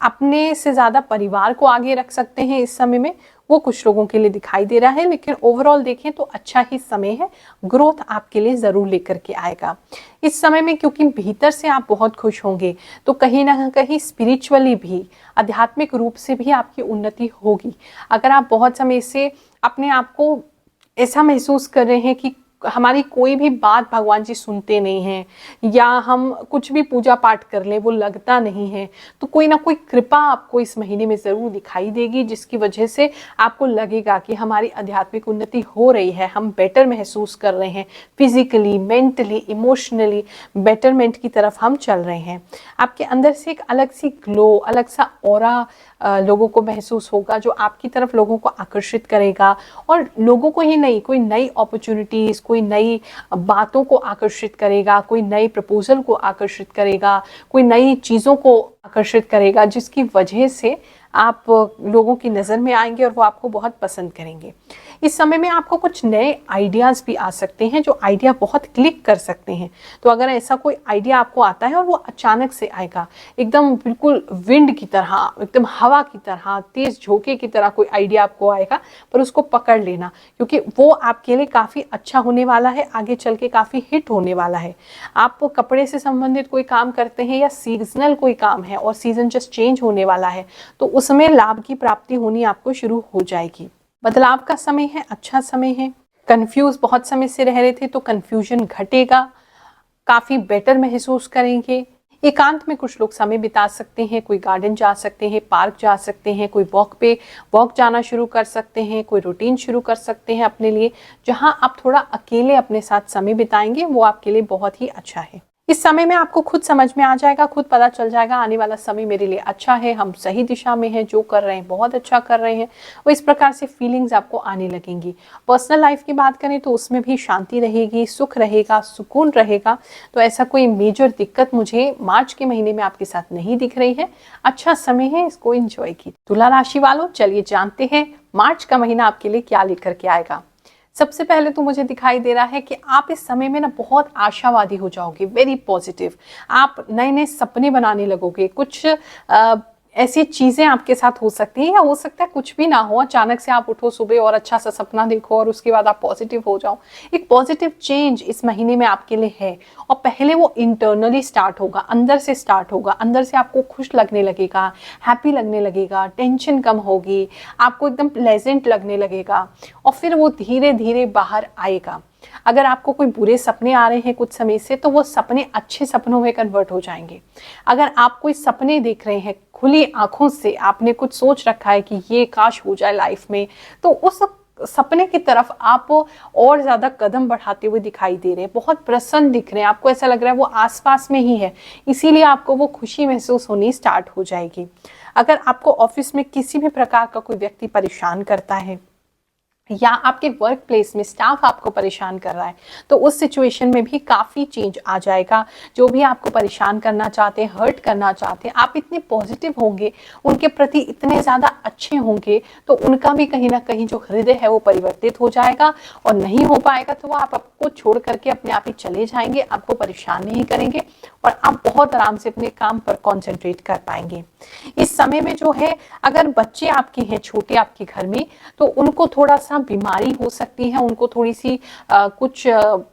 अपने से ज़्यादा परिवार को आगे रख सकते हैं इस समय में, वो कुछ लोगों के लिए दिखाई दे रहा है। लेकिन ओवरऑल देखें तो अच्छा ही समय है, ग्रोथ आपके लिए ज़रूर लेकर के आएगा इस समय में, क्योंकि भीतर से आप बहुत खुश होंगे, तो कहीं ना कहीं स्पिरिचुअली भी, आध्यात्मिक रूप से भी आपकी उन्नति होगी। अगर आप बहुत समय से अपने आप को ऐसा महसूस कर रहे हैं कि हमारी कोई भी बात भगवान जी सुनते नहीं हैं, या हम कुछ भी पूजा पाठ कर लें वो लगता नहीं है, तो कोई ना कोई कृपा आपको इस महीने में ज़रूर दिखाई देगी, जिसकी वजह से आपको लगेगा कि हमारी आध्यात्मिक उन्नति हो रही है, हम बेटर महसूस कर रहे हैं, फिजिकली, मेंटली, इमोशनली बेटरमेंट की तरफ हम चल रहे हैं। आपके अंदर से एक अलग सी ग्लो, अलग सा ऑरा लोगों को महसूस होगा, जो आपकी तरफ लोगों को आकर्षित करेगा, और लोगों को ही नहीं, कोई नई अपॉर्चुनिटीज़, कोई नई बातों को आकर्षित करेगा, कोई नई प्रपोजल को आकर्षित करेगा, कोई नई चीज़ों को आकर्षित करेगा, जिसकी वजह से आप लोगों की नज़र में आएंगे और वो आपको बहुत पसंद करेंगे। इस समय में आपको कुछ नए आइडियाज़ भी आ सकते हैं, जो आइडिया बहुत क्लिक कर सकते हैं। तो अगर ऐसा कोई आइडिया आपको आता है और वो अचानक से आएगा, एकदम बिल्कुल विंड की तरह, एकदम हवा की तरह, तेज़ झोंके की तरह कोई आइडिया आपको आएगा, पर उसको पकड़ लेना, क्योंकि वो आपके लिए काफ़ी अच्छा होने वाला है, आगे चल के काफ़ी हिट होने वाला है। आप कपड़े से संबंधित कोई काम करते हैं या सीजनल कोई काम है और सीजन जस्ट चेंज होने वाला है, तो उसमें लाभ की प्राप्ति होनी आपको शुरू हो जाएगी। बदलाव का समय है, अच्छा समय है। कंफ्यूज बहुत समय से रह रहे थे तो कंफ्यूजन घटेगा, काफ़ी बेटर महसूस करेंगे। एकांत में कुछ लोग समय बिता सकते हैं, कोई गार्डन जा सकते हैं, पार्क जा सकते हैं, कोई वॉक जाना शुरू कर सकते हैं, कोई रूटीन शुरू कर सकते हैं अपने लिए, जहां आप थोड़ा अकेले अपने साथ समय बिताएंगे, वो आपके लिए बहुत ही अच्छा है। इस समय में आपको खुद समझ में आ जाएगा, खुद पता चल जाएगा आने वाला समय मेरे लिए अच्छा है, हम सही दिशा में हैं, जो कर रहे हैं बहुत अच्छा कर रहे हैं। वो इस प्रकार से फीलिंग्स आपको आने लगेंगी। पर्सनल लाइफ की बात करें तो उसमें भी शांति रहेगी, सुख रहेगा, सुकून रहेगा। तो ऐसा कोई मेजर दिक्कत मुझे मार्च के महीने में आपके साथ नहीं दिख रही है। अच्छा समय है, इसको एंजॉय कीजिए। तुला राशि वालों, चलिए जानते हैं मार्च का महीना आपके लिए क्या लेकर के आएगा। सबसे पहले तो मुझे दिखाई दे रहा है कि आप इस समय में ना बहुत आशावादी हो जाओगे, वेरी पॉजिटिव। आप नए नए सपने बनाने लगोगे, कुछ ऐसी चीजें आपके साथ हो सकती हैं, या हो सकता है कुछ भी ना हो, अचानक से आप उठो सुबह और अच्छा सा सपना देखो और उसके बाद आप पॉजिटिव हो जाओ। एक पॉजिटिव चेंज इस महीने में आपके लिए है, और पहले वो इंटरनली स्टार्ट होगा, अंदर से स्टार्ट होगा। अंदर से आपको खुश लगने लगेगा, हैप्पी लगने लगेगा, टेंशन कम होगी, आपको एकदम प्लेजेंट लगने लगेगा, और फिर वो धीरे धीरे बाहर आएगा। अगर आपको कोई बुरे सपने आ रहे हैं कुछ समय से, तो वो सपने अच्छे सपनों में कन्वर्ट हो जाएंगे। अगर आप कोई सपने देख रहे हैं खुली आंखों से, आपने कुछ सोच रखा है कि ये काश हो जाए लाइफ में, तो उस सपने की तरफ आप और ज्यादा कदम बढ़ाते हुए दिखाई दे रहे हैं, बहुत प्रसन्न दिख रहे हैं, आपको ऐसा लग रहा है वो आसपास में ही है, इसीलिए आपको वो खुशी महसूस होनी स्टार्ट हो जाएगी। अगर आपको ऑफिस में किसी भी प्रकार का कोई व्यक्ति परेशान करता है, या आपके वर्क प्लेस में स्टाफ आपको परेशान कर रहा है, तो उस सिचुएशन में भी काफ़ी चेंज आ जाएगा। जो भी आपको परेशान करना चाहते हैं, हर्ट करना चाहते हैं, आप इतने पॉजिटिव होंगे, उनके प्रति इतने ज़्यादा अच्छे होंगे, तो उनका भी कहीं ना कहीं जो हृदय है वो परिवर्तित हो जाएगा, और नहीं हो पाएगा तो वो आपको छोड़ करके अपने आप ही चले जाएंगे, आपको परेशान नहीं करेंगे, और आप बहुत आराम से अपने काम पर कॉन्सेंट्रेट कर पाएंगे। इस समय में जो है, अगर बच्चे आपके हैं छोटे आपके घर में, तो उनको थोड़ा सा बीमारी हो सकती है, उनको थोड़ी सी कुछ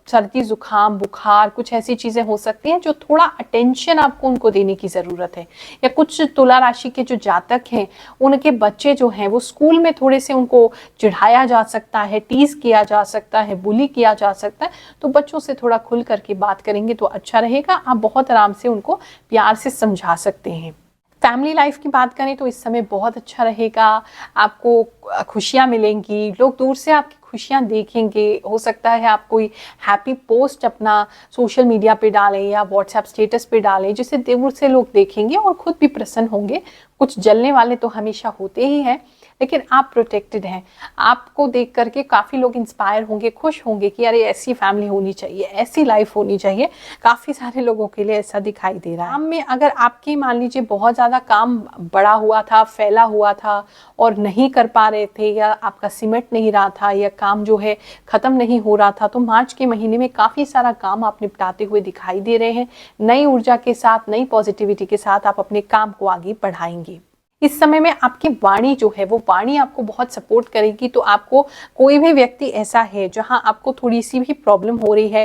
सर्दी जुकाम बुखार कुछ ऐसी चीजें हो सकती हैं जो थोड़ा अटेंशन आपको उनको देने की जरूरत है। या कुछ तुला राशि के जो जातक हैं, उनके बच्चे जो हैं वो स्कूल में थोड़े से उनको चिढ़ाया जा सकता है, टीज किया जा सकता है, बुली किया जा सकता है, तो बच्चों से थोड़ा खुल करके बात करेंगे तो अच्छा रहेगा। आप बहुत आराम से उनको प्यार से समझा सकते हैं। फैमिली लाइफ की बात करें तो इस समय बहुत अच्छा रहेगा, आपको खुशियां मिलेंगी, लोग दूर से आपकी खुशियां देखेंगे। हो सकता है आप कोई हैप्पी पोस्ट अपना सोशल मीडिया पे डालें या व्हाट्सएप स्टेटस पे डालें, जिसे दूर से लोग देखेंगे और खुद भी प्रसन्न होंगे। कुछ जलने वाले तो हमेशा होते ही हैं, लेकिन आप प्रोटेक्टेड हैं। आपको देख करके काफ़ी लोग इंस्पायर होंगे, खुश होंगे कि अरे ऐसी फैमिली होनी चाहिए, ऐसी लाइफ होनी चाहिए। काफ़ी सारे लोगों के लिए ऐसा दिखाई दे रहा है। काम में अगर आपके मान लीजिए बहुत ज़्यादा काम बड़ा हुआ था, फैला हुआ था और नहीं कर पा रहे थे, या आपका सिमट नहीं रहा था, या काम जो है ख़त्म नहीं हो रहा था, तो मार्च के महीने में काफ़ी सारा काम आप निपटाते हुए दिखाई दे रहे हैं। नई ऊर्जा के साथ, नई पॉजिटिविटी के साथ आप अपने काम को आगे बढ़ाएंगे। इस समय में आपकी वाणी जो है, वो वाणी आपको बहुत सपोर्ट करेगी। तो आपको कोई भी व्यक्ति ऐसा है जहां आपको थोड़ी सी भी प्रॉब्लम हो रही है,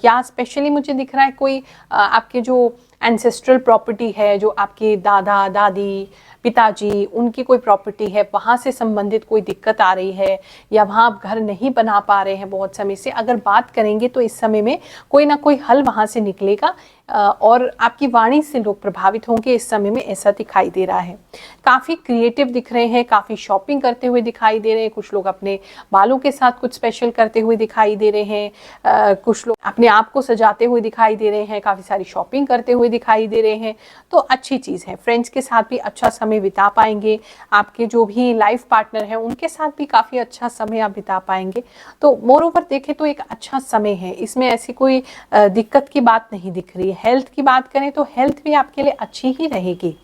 या स्पेशली मुझे दिख रहा है कोई आपके जो एंसेस्ट्रल प्रॉपर्टी है, जो आपके दादा दादी पिताजी उनकी कोई प्रॉपर्टी है, वहाँ से संबंधित कोई दिक्कत आ रही है, या वहाँ आप घर नहीं बना पा रहे हैं बहुत समय से, अगर बात करेंगे तो इस समय में कोई ना कोई हल वहाँ से निकलेगा, और आपकी वाणी से लोग प्रभावित होंगे। इस समय में ऐसा दिखाई दे रहा है। काफ़ी क्रिएटिव दिख रहे हैं, काफ़ी शॉपिंग करते हुए दिखाई दे रहे हैं। कुछ लोग अपने बालों के साथ कुछ स्पेशल करते हुए दिखाई दे रहे हैं, कुछ लोग अपने आप को सजाते हुए दिखाई दे रहे हैं, काफ़ी सारी शॉपिंग करते हुए दिखाई दे रहे हैं। तो अच्छी चीज़ है। फ्रेंड्स के साथ भी अच्छा समय बिता पाएंगे, आपके जो भी लाइफ पार्टनर हैं उनके साथ भी काफ़ी अच्छा समय आप बिता पाएंगे। तो मोर ओवर देखें तो एक अच्छा समय है, इसमें ऐसी कोई दिक्कत की बात नहीं दिख रही है। हेल्थ की बात करें तो हेल्थ भी आपके लिए अच्छी ही रहेगी,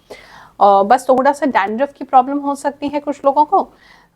बस थोड़ा सा डैंड्रफ की प्रॉब्लम हो सकती है कुछ लोगों को,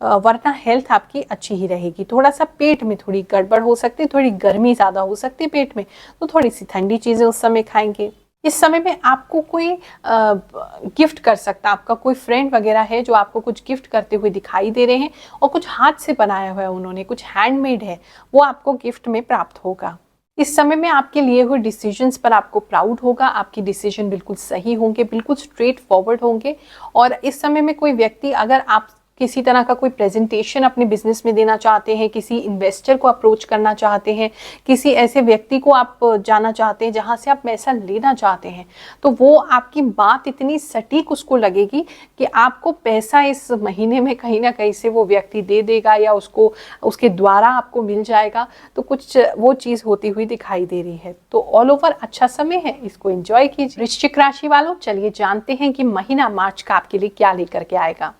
वरना हेल्थ आपकी अच्छी ही रहेगी। थोड़ा सा पेट में थोड़ी गड़बड़ हो सकती है, थोड़ी गर्मी ज़्यादा हो सकती है पेट में, तो थोड़ी सी ठंडी चीज़ें उस समय खाएंगे। इस समय में आपको कोई गिफ्ट कर सकता है, आपका कोई फ्रेंड वगैरह है जो आपको कुछ गिफ्ट करते हुए दिखाई दे रहे हैं, और कुछ हाथ से बनाया हुआ है उन्होंने, कुछ हैंडमेड है, वो आपको गिफ्ट में प्राप्त होगा। इस समय में आपके लिए हुए डिसीजंस पर आपको प्राउड होगा, आपकी डिसीजन बिल्कुल सही होंगे, बिल्कुल स्ट्रेट फॉरवर्ड होंगे। और इस समय में कोई व्यक्ति, अगर आप किसी तरह का कोई प्रेजेंटेशन अपने बिजनेस में देना चाहते हैं, किसी इन्वेस्टर को अप्रोच करना चाहते हैं, किसी ऐसे व्यक्ति को आप जाना चाहते हैं जहां से आप पैसा लेना चाहते हैं, तो वो आपकी बात इतनी सटीक उसको लगेगी कि आपको पैसा इस महीने में कहीं ना कहीं से वो व्यक्ति दे देगा, या उसको उसके द्वारा आपको मिल जाएगा। तो कुछ वो चीज़ होती हुई दिखाई दे रही है। तो ऑल ओवर अच्छा समय है, इसको एंजॉय कीजिए। वृश्चिक राशि वालों, चलिए जानते हैं कि महीना मार्च का आपके लिए क्या लेकर के आएगा।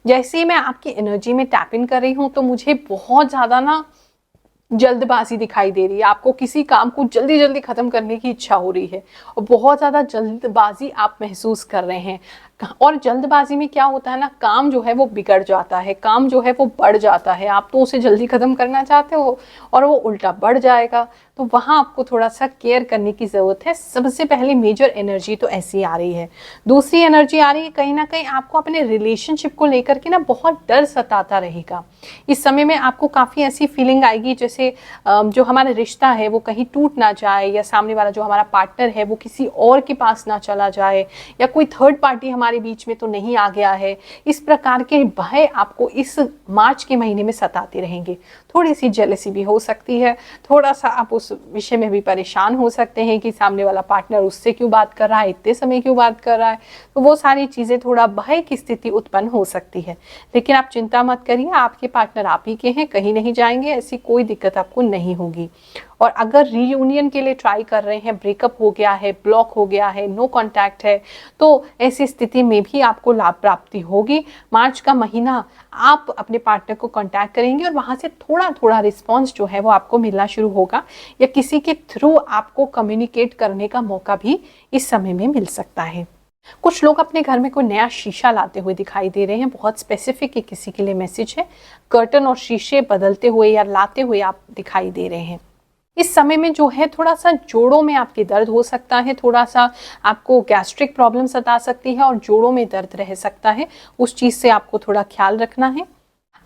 जैसे ही मैं आपकी एनर्जी में टैप इन कर रही हूँ, तो मुझे बहुत ज़्यादा ना जल्दबाजी दिखाई दे रही है। आपको किसी काम को जल्दी जल्दी खत्म करने की इच्छा हो रही है, और बहुत ज़्यादा जल्दबाजी आप महसूस कर रहे हैं। और जल्दबाजी में क्या होता है ना, काम जो है वो बिगड़ जाता है, काम जो है वो बढ़ जाता है। आप तो उसे जल्दी खत्म करना चाहते हो और वो उल्टा बढ़ जाएगा। तो वहाँ आपको थोड़ा सा केयर करने की ज़रूरत है। सबसे पहले मेजर एनर्जी तो ऐसी आ रही है। दूसरी एनर्जी आ रही है कहीं ना कहीं आपको अपने रिलेशनशिप को लेकर के ना बहुत डर सताता रहेगा। इस समय में आपको काफ़ी ऐसी फीलिंग आएगी जैसे जो हमारा रिश्ता है वो कहीं टूट ना जाए, या सामने वाला जो हमारा पार्टनर है वो किसी और के पास ना चला जाए, या कोई थर्ड पार्टी हमारे बीच में तो नहीं आ गया है। इस प्रकार के भय आपको इस मार्च के महीने में सताते रहेंगे। थोड़ी सी जेलसी भी हो सकती है, थोड़ा सा आप उस विषय में भी परेशान हो सकते हैं कि सामने वाला पार्टनर उससे क्यों बात कर रहा है, इतने समय क्यों बात कर रहा है। तो वो सारी चीज़ें थोड़ा भय की स्थिति उत्पन्न हो सकती है। लेकिन आप चिंता मत करिए, आपके पार्टनर आप ही के हैं, कहीं नहीं जाएंगे, ऐसी कोई दिक्कत आपको नहीं होगी। और अगर रीयूनियन के लिए ट्राई कर रहे हैं, ब्रेकअप हो गया है, ब्लॉक हो गया है, नो कांटेक्ट है, तो ऐसी स्थिति में भी आपको लाभ प्राप्ति होगी। मार्च का महीना आप अपने पार्टनर को कांटेक्ट करेंगे और वहां से थोड़ा थोड़ा रिस्पॉन्स जो है वो आपको मिलना शुरू होगा, या किसी के थ्रू आपको कम्युनिकेट करने का मौका भी इस समय में मिल सकता है। कुछ लोग अपने घर में कोई नया शीशा लाते हुए दिखाई दे रहे हैं। बहुत स्पेसिफिक किसी के लिए मैसेज है। कर्टन और शीशे बदलते हुए या लाते हुए आप दिखाई दे रहे हैं। इस समय में जो है थोड़ा सा जोड़ों में आपके दर्द हो सकता है, थोड़ा सा आपको गैस्ट्रिक प्रॉब्लम सता सकती है और जोड़ों में दर्द रह सकता है। उस चीज़ से आपको थोड़ा ख्याल रखना है।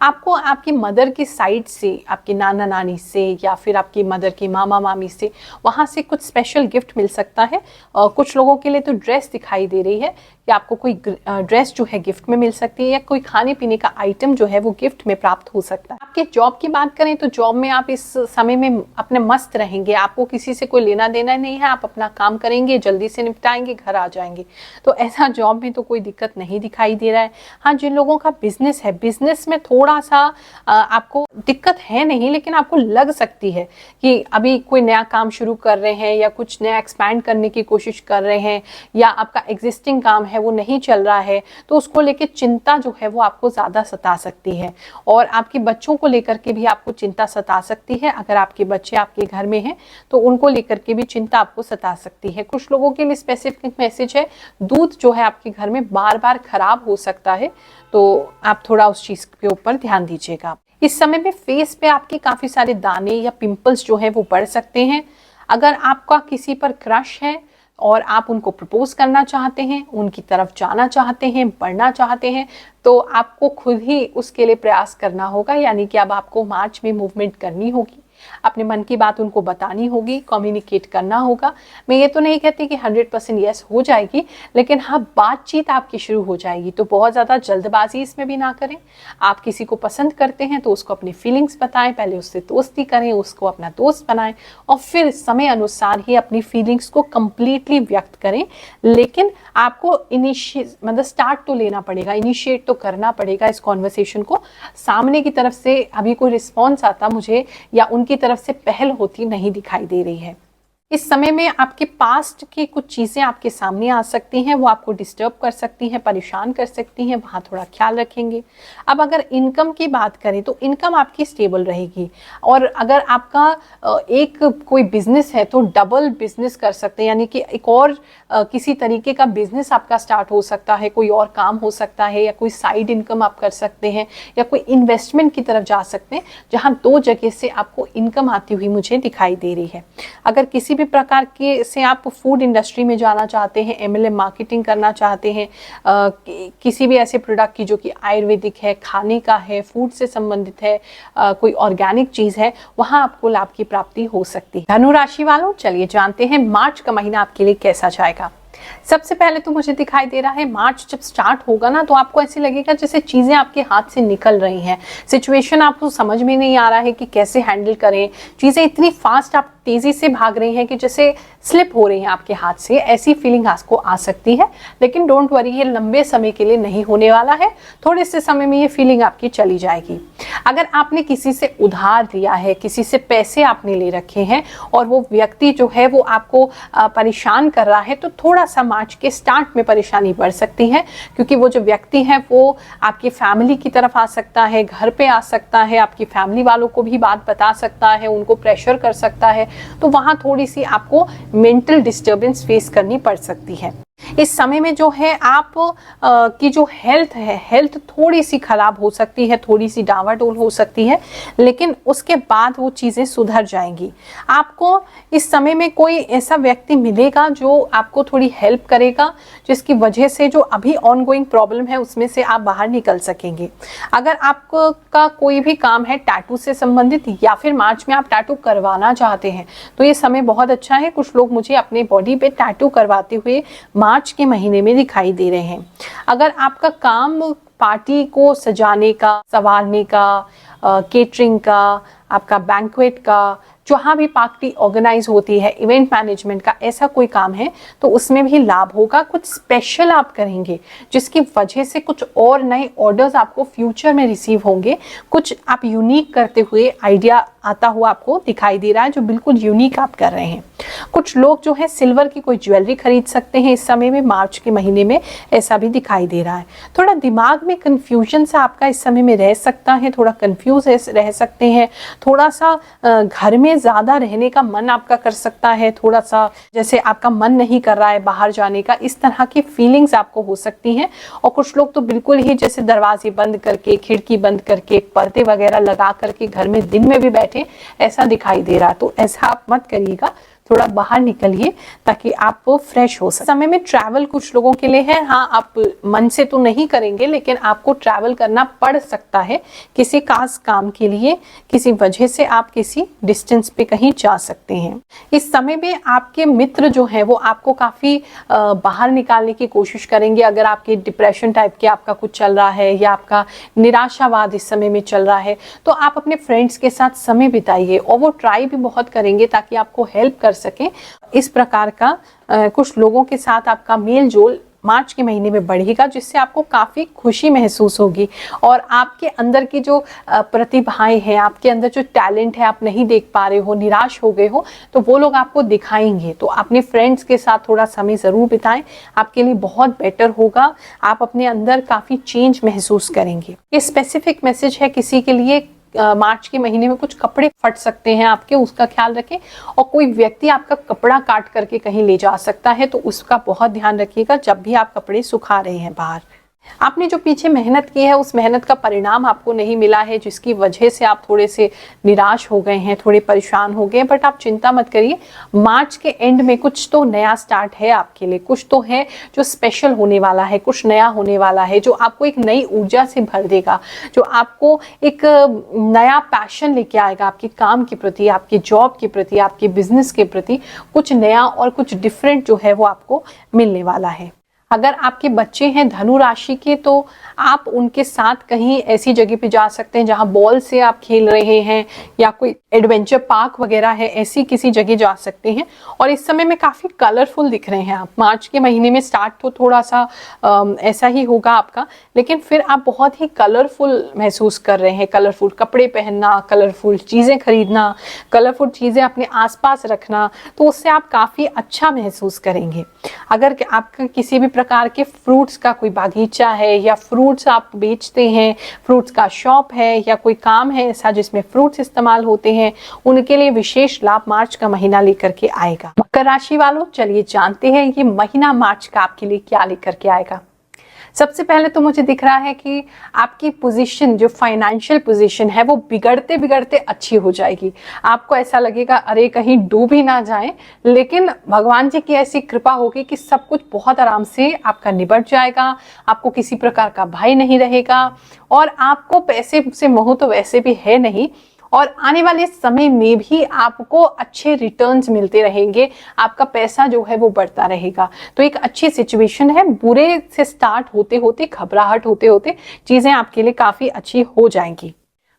आपको आपकी मदर की साइड से, आपके नाना नानी से या फिर आपकी मदर की मामा मामी से, वहाँ से कुछ स्पेशल गिफ्ट मिल सकता है। कुछ लोगों के लिए तो ड्रेस दिखाई दे रही है कि आपको कोई ड्रेस जो है गिफ्ट में मिल सकती है, या कोई खाने पीने का आइटम जो है वो गिफ्ट में प्राप्त हो सकता है। आपके जॉब की बात करें तो जॉब में आप इस समय में अपने मस्त रहेंगे। आपको किसी से कोई लेना देना नहीं है, आप अपना काम करेंगे, जल्दी से निपटाएंगे, घर आ जाएंगे। तो ऐसा जॉब में तो कोई दिक्कत नहीं दिखाई दे रहा है। हाँ, जिन लोगों का बिजनेस है, बिजनेस में थोड़ा सा आपको दिक्कत है नहीं, लेकिन आपको लग सकती है कि अभी कोई नया काम शुरू कर रहे हैं या कुछ नया एक्सपैंड करने की कोशिश कर रहे हैं, या आपका एग्जिस्टिंग काम है वो नहीं चल रहा है, तो उसको लेकर चिंता जो है वो आपको ज़्यादा सता सकती है। और आपके बच्चों को लेकर के भी आपको चिंता सता सकती है। अगर आपके बच्चे आपके घर में हैं तो उनको लेकर के भी चिंता आपको सता सकती है। कुछ लोगों के लिए स्पेसिफिक मैसेज है, दूध जो है आपके घर में बार बार खराब हो सकता है, तो आप थोड़ा उस चीज़ के ऊपर ध्यान दीजिएगा। इस समय में फेस पे आपके काफ़ी सारे दाने या पिंपल्स जो है वो बढ़ सकते हैं। अगर आपका किसी पर क्रश है और आप उनको प्रपोज करना चाहते हैं, उनकी तरफ जाना चाहते हैं, बढ़ना चाहते हैं, तो आपको खुद ही उसके लिए प्रयास करना होगा। यानी कि अब आपको मार्च में मूवमेंट करनी होगी, अपने मन की बात उनको बतानी होगी, कम्युनिकेट करना होगा। मैं ये तो नहीं कहती कि 100% यस हो जाएगी, लेकिन हाँ, बातचीत आपकी शुरू हो जाएगी। तो बहुत ज़्यादा जल्दबाजी इसमें भी ना करें। आप किसी को पसंद करते हैं तो उसको अपनी फीलिंग्स बताएं, पहले उससे दोस्ती करें, उसको अपना दोस्त बनाएं और फिर समय अनुसार ही अपनी फीलिंग्स को कंप्लीटली व्यक्त करें। लेकिन आपको मतलब स्टार्ट तो लेना पड़ेगा, इनिशिएट तो करना पड़ेगा इस कॉन्वर्सेशन को। सामने की तरफ से अभी कोई रिस्पॉन्स आता मुझे या उनकी तरफ से पहल होती नहीं दिखाई दे रही है। इस समय में आपके पास्ट की कुछ चीज़ें आपके सामने आ सकती हैं, वो आपको डिस्टर्ब कर सकती हैं, परेशान कर सकती हैं, वहाँ थोड़ा ख्याल रखेंगे। अब अगर इनकम की बात करें तो इनकम आपकी स्टेबल रहेगी, और अगर आपका एक कोई बिजनेस है तो डबल बिजनेस कर सकते हैं, यानी कि एक और किसी तरीके का बिजनेस आपका स्टार्ट हो सकता है, कोई और काम हो सकता है, या कोई साइड इनकम आप कर सकते हैं, या कोई इन्वेस्टमेंट की तरफ जा सकते हैं, जहाँ 2 जगह से आपको इनकम आती हुई मुझे दिखाई दे रही है। अगर किसी भी प्रकार के से आप फूड इंडस्ट्री में जाना चाहते हैं, MLM मार्केटिंग करना चाहते हैं, किसी भी ऐसे प्रोडक्ट की जो कि आयुर्वेदिक है, खाने का है, फूड से संबंधित है, कोई ऑर्गेनिक चीज़ है, वहाँ आपको लाभ की प्राप्ति हो सकती है। धनु राशि वालों, चलिए जानते हैं मार्च का महीना आपके लिए कैसा जाएगा। सबसे पहले तो मुझे दिखाई दे रहा है मार्च जब स्टार्ट होगा ना, तो आपको ऐसे लगेगा जैसे चीज़ें आपके हाथ से निकल रही हैं। सिचुएशन आपको समझ में नहीं आ रहा है कि कैसे हैंडल करें। चीज़ें इतनी फास्ट, आप तेज़ी से भाग रही हैं कि जैसे स्लिप हो रही हैं आपके हाथ से, ऐसी फीलिंग आपको आ सकती है। लेकिन डोंट वरी, ये लंबे समय के लिए नहीं होने वाला है। थोड़े से समय में ये फीलिंग आपकी चली जाएगी। अगर आपने किसी से उधार लिया है, किसी से पैसे आपने ले रखे हैं और वो व्यक्ति जो है वो आपको परेशान कर रहा है, तो थोड़ा सा मार्च के स्टार्ट में परेशानी बढ़ सकती है, क्योंकि वो जो व्यक्ति है वो आपकी फैमिली की तरफ आ सकता है, घर पे आ सकता है, आपकी फैमिली वालों को भी बात बता सकता है, उनको प्रेशर कर सकता है। तो वहाँ थोड़ी सी आपको मेंटल डिस्टर्बेंस फेस करनी पड़ सकती है। इस समय में जो है आप की जो हेल्थ है, हेल्थ थोड़ी सी खराब हो सकती है, थोड़ी सी डावाडोल हो सकती है, लेकिन उसके बाद वो चीज़ें सुधर जाएंगी। आपको इस समय में कोई ऐसा व्यक्ति मिलेगा जो आपको थोड़ी हेल्प करेगा, जिसकी वजह से जो अभी ऑनगोइंग प्रॉब्लम है उसमें से आप बाहर निकल सकेंगे। अगर आपका कोई भी काम है टैटू से संबंधित या फिर मार्च में आप टैटू करवाना चाहते हैं तो ये समय बहुत अच्छा है। कुछ लोग मुझे अपने बॉडी पे टैटू करवाते हुए मार्च के महीने में दिखाई दे रहे हैं। अगर आपका काम पार्टी को सजाने का, संवारने का, केटरिंग का, आपका बैंक्वेट का, जहाँ भी पार्टी ऑर्गेनाइज होती है, इवेंट मैनेजमेंट का ऐसा कोई काम है तो उसमें भी लाभ होगा। कुछ स्पेशल आप करेंगे जिसकी वजह से कुछ और नए ऑर्डर्स आपको फ्यूचर में रिसीव होंगे। कुछ आप यूनिक करते हुए आइडिया आता हुआ आपको दिखाई दे रहा है जो बिल्कुल यूनिक आप कर रहे हैं। कुछ लोग जो है सिल्वर की कोई ज्वेलरी खरीद सकते हैं इस समय में, मार्च के महीने में ऐसा भी दिखाई दे रहा है। थोड़ा दिमाग में कंफ्यूजन सा आपका इस समय में रह सकता है, थोड़ा कंफ्यूज रह सकते हैं, थोड़ा सा घर में ज़्यादा रहने का मन आपका कर सकता है, थोड़ा सा जैसे आपका मन नहीं कर रहा है बाहर जाने का, इस तरह की फीलिंग्स आपको हो सकती हैं। और कुछ लोग तो बिल्कुल ही जैसे दरवाजे बंद करके, खिड़की बंद करके, पर्दे वगैरह लगा करके घर में दिन में भी बैठे ऐसा दिखाई दे रहा है। तो ऐसा आप मत करिएगा, थोड़ा बाहर निकलिए ताकि आप फ्रेश हो सके। समय में ट्रैवल कुछ लोगों के लिए है, हाँ आप मन से तो नहीं करेंगे लेकिन आपको ट्रैवल करना पड़ सकता है किसी खास काम के लिए, किसी वजह से आप किसी डिस्टेंस पे कहीं जा सकते हैं। इस समय में आपके मित्र जो है वो आपको काफ़ी बाहर निकालने की कोशिश करेंगे। अगर आपके डिप्रेशन टाइप के आपका कुछ चल रहा है या आपका निराशावाद इस समय में चल रहा है तो आप अपने फ्रेंड्स के साथ समय बिताइए और वो ट्राई भी बहुत करेंगे ताकि आपको हेल्प कर सके। इस प्रकार का कुछ लोगों के साथ आपका मेल जोल मार्च के महीने में बढ़ेगा जिससे आपको काफ़ी खुशी महसूस होगी और आपके अंदर की जो प्रतिभाएं हैं, आपके अंदर जो टैलेंट है आप नहीं देख पा रहे हो, निराश हो गए हो, तो वो लोग आपको दिखाएंगे। तो अपने फ्रेंड्स के साथ थोड़ा समय ज़रूर बिताएं, आपके लिए बहुत बेटर होगा। आप अपने अंदर काफ़ी चेंज महसूस करेंगे। ये स्पेसिफिक मैसेज है किसी के लिए। मार्च के महीने में कुछ कपड़े फट सकते हैं आपके, उसका ख्याल रखें। और कोई व्यक्ति आपका कपड़ा काट करके कहीं ले जा सकता है तो उसका बहुत ध्यान रखिएगा जब भी आप कपड़े सुखा रहे हैं बाहर। आपने जो पीछे मेहनत की है उस मेहनत का परिणाम आपको नहीं मिला है जिसकी वजह से आप थोड़े से निराश हो गए हैं, थोड़े परेशान हो गए। बट आप चिंता मत करिए, मार्च के एंड में कुछ तो नया स्टार्ट है आपके लिए, कुछ तो है जो स्पेशल होने वाला है, कुछ नया होने वाला है जो आपको एक नई ऊर्जा से भर देगा, जो आपको एक नया पैशन लेके आएगा आपके काम के प्रति, आपके जॉब के प्रति, आपके बिजनेस के प्रति। कुछ नया और कुछ डिफरेंट जो है वो आपको मिलने वाला है। अगर आपके बच्चे हैं धनु राशि के तो आप उनके साथ कहीं ऐसी जगह पे जा सकते हैं जहां बॉल से आप खेल रहे हैं या कोई एडवेंचर पार्क वगैरह है, ऐसी किसी जगह जा सकते हैं। और इस समय में काफ़ी कलरफुल दिख रहे हैं आप। मार्च के महीने में स्टार्ट तो थोड़ा सा ऐसा ही होगा आपका, लेकिन फिर आप बहुत ही कलरफुल महसूस कर रहे हैं। कलरफुल कपड़े पहनना, कलरफुल चीज़ें खरीदना, कलरफुल चीज़ें अपने आसपास रखना, तो उससे आप काफ़ी अच्छा महसूस करेंगे। अगर आपका किसी भी प्रकार के फ्रूट्स का कोई बागीचा है या फ्रूट्स आप बेचते हैं, फ्रूट्स का शॉप है या कोई काम है ऐसा जिसमें फ्रूट्स इस्तेमाल होते हैं, उनके लिए विशेष लाभ मार्च का महीना लेकर के आएगा। मकर राशि वालों, चलिए जानते हैं ये महीना मार्च का आपके लिए क्या लेकर के आएगा। सबसे पहले तो मुझे दिख रहा है कि आपकी पोजीशन, जो फाइनेंशियल पोजीशन है वो बिगड़ते बिगड़ते अच्छी हो जाएगी। आपको ऐसा लगेगा अरे कहीं डूब ही ना जाए, लेकिन भगवान जी की ऐसी कृपा होगी कि सब कुछ बहुत आराम से आपका निबट जाएगा। आपको किसी प्रकार का भय नहीं रहेगा और आपको पैसे से मोह तो वैसे भी है नहीं, और आने वाले समय में भी आपको अच्छे रिटर्न्स मिलते रहेंगे, आपका पैसा जो है वो बढ़ता रहेगा। तो एक अच्छी सिचुएशन है। बुरे से स्टार्ट होते होते, घबराहट होते होते चीजें आपके लिए काफी अच्छी हो जाएंगी।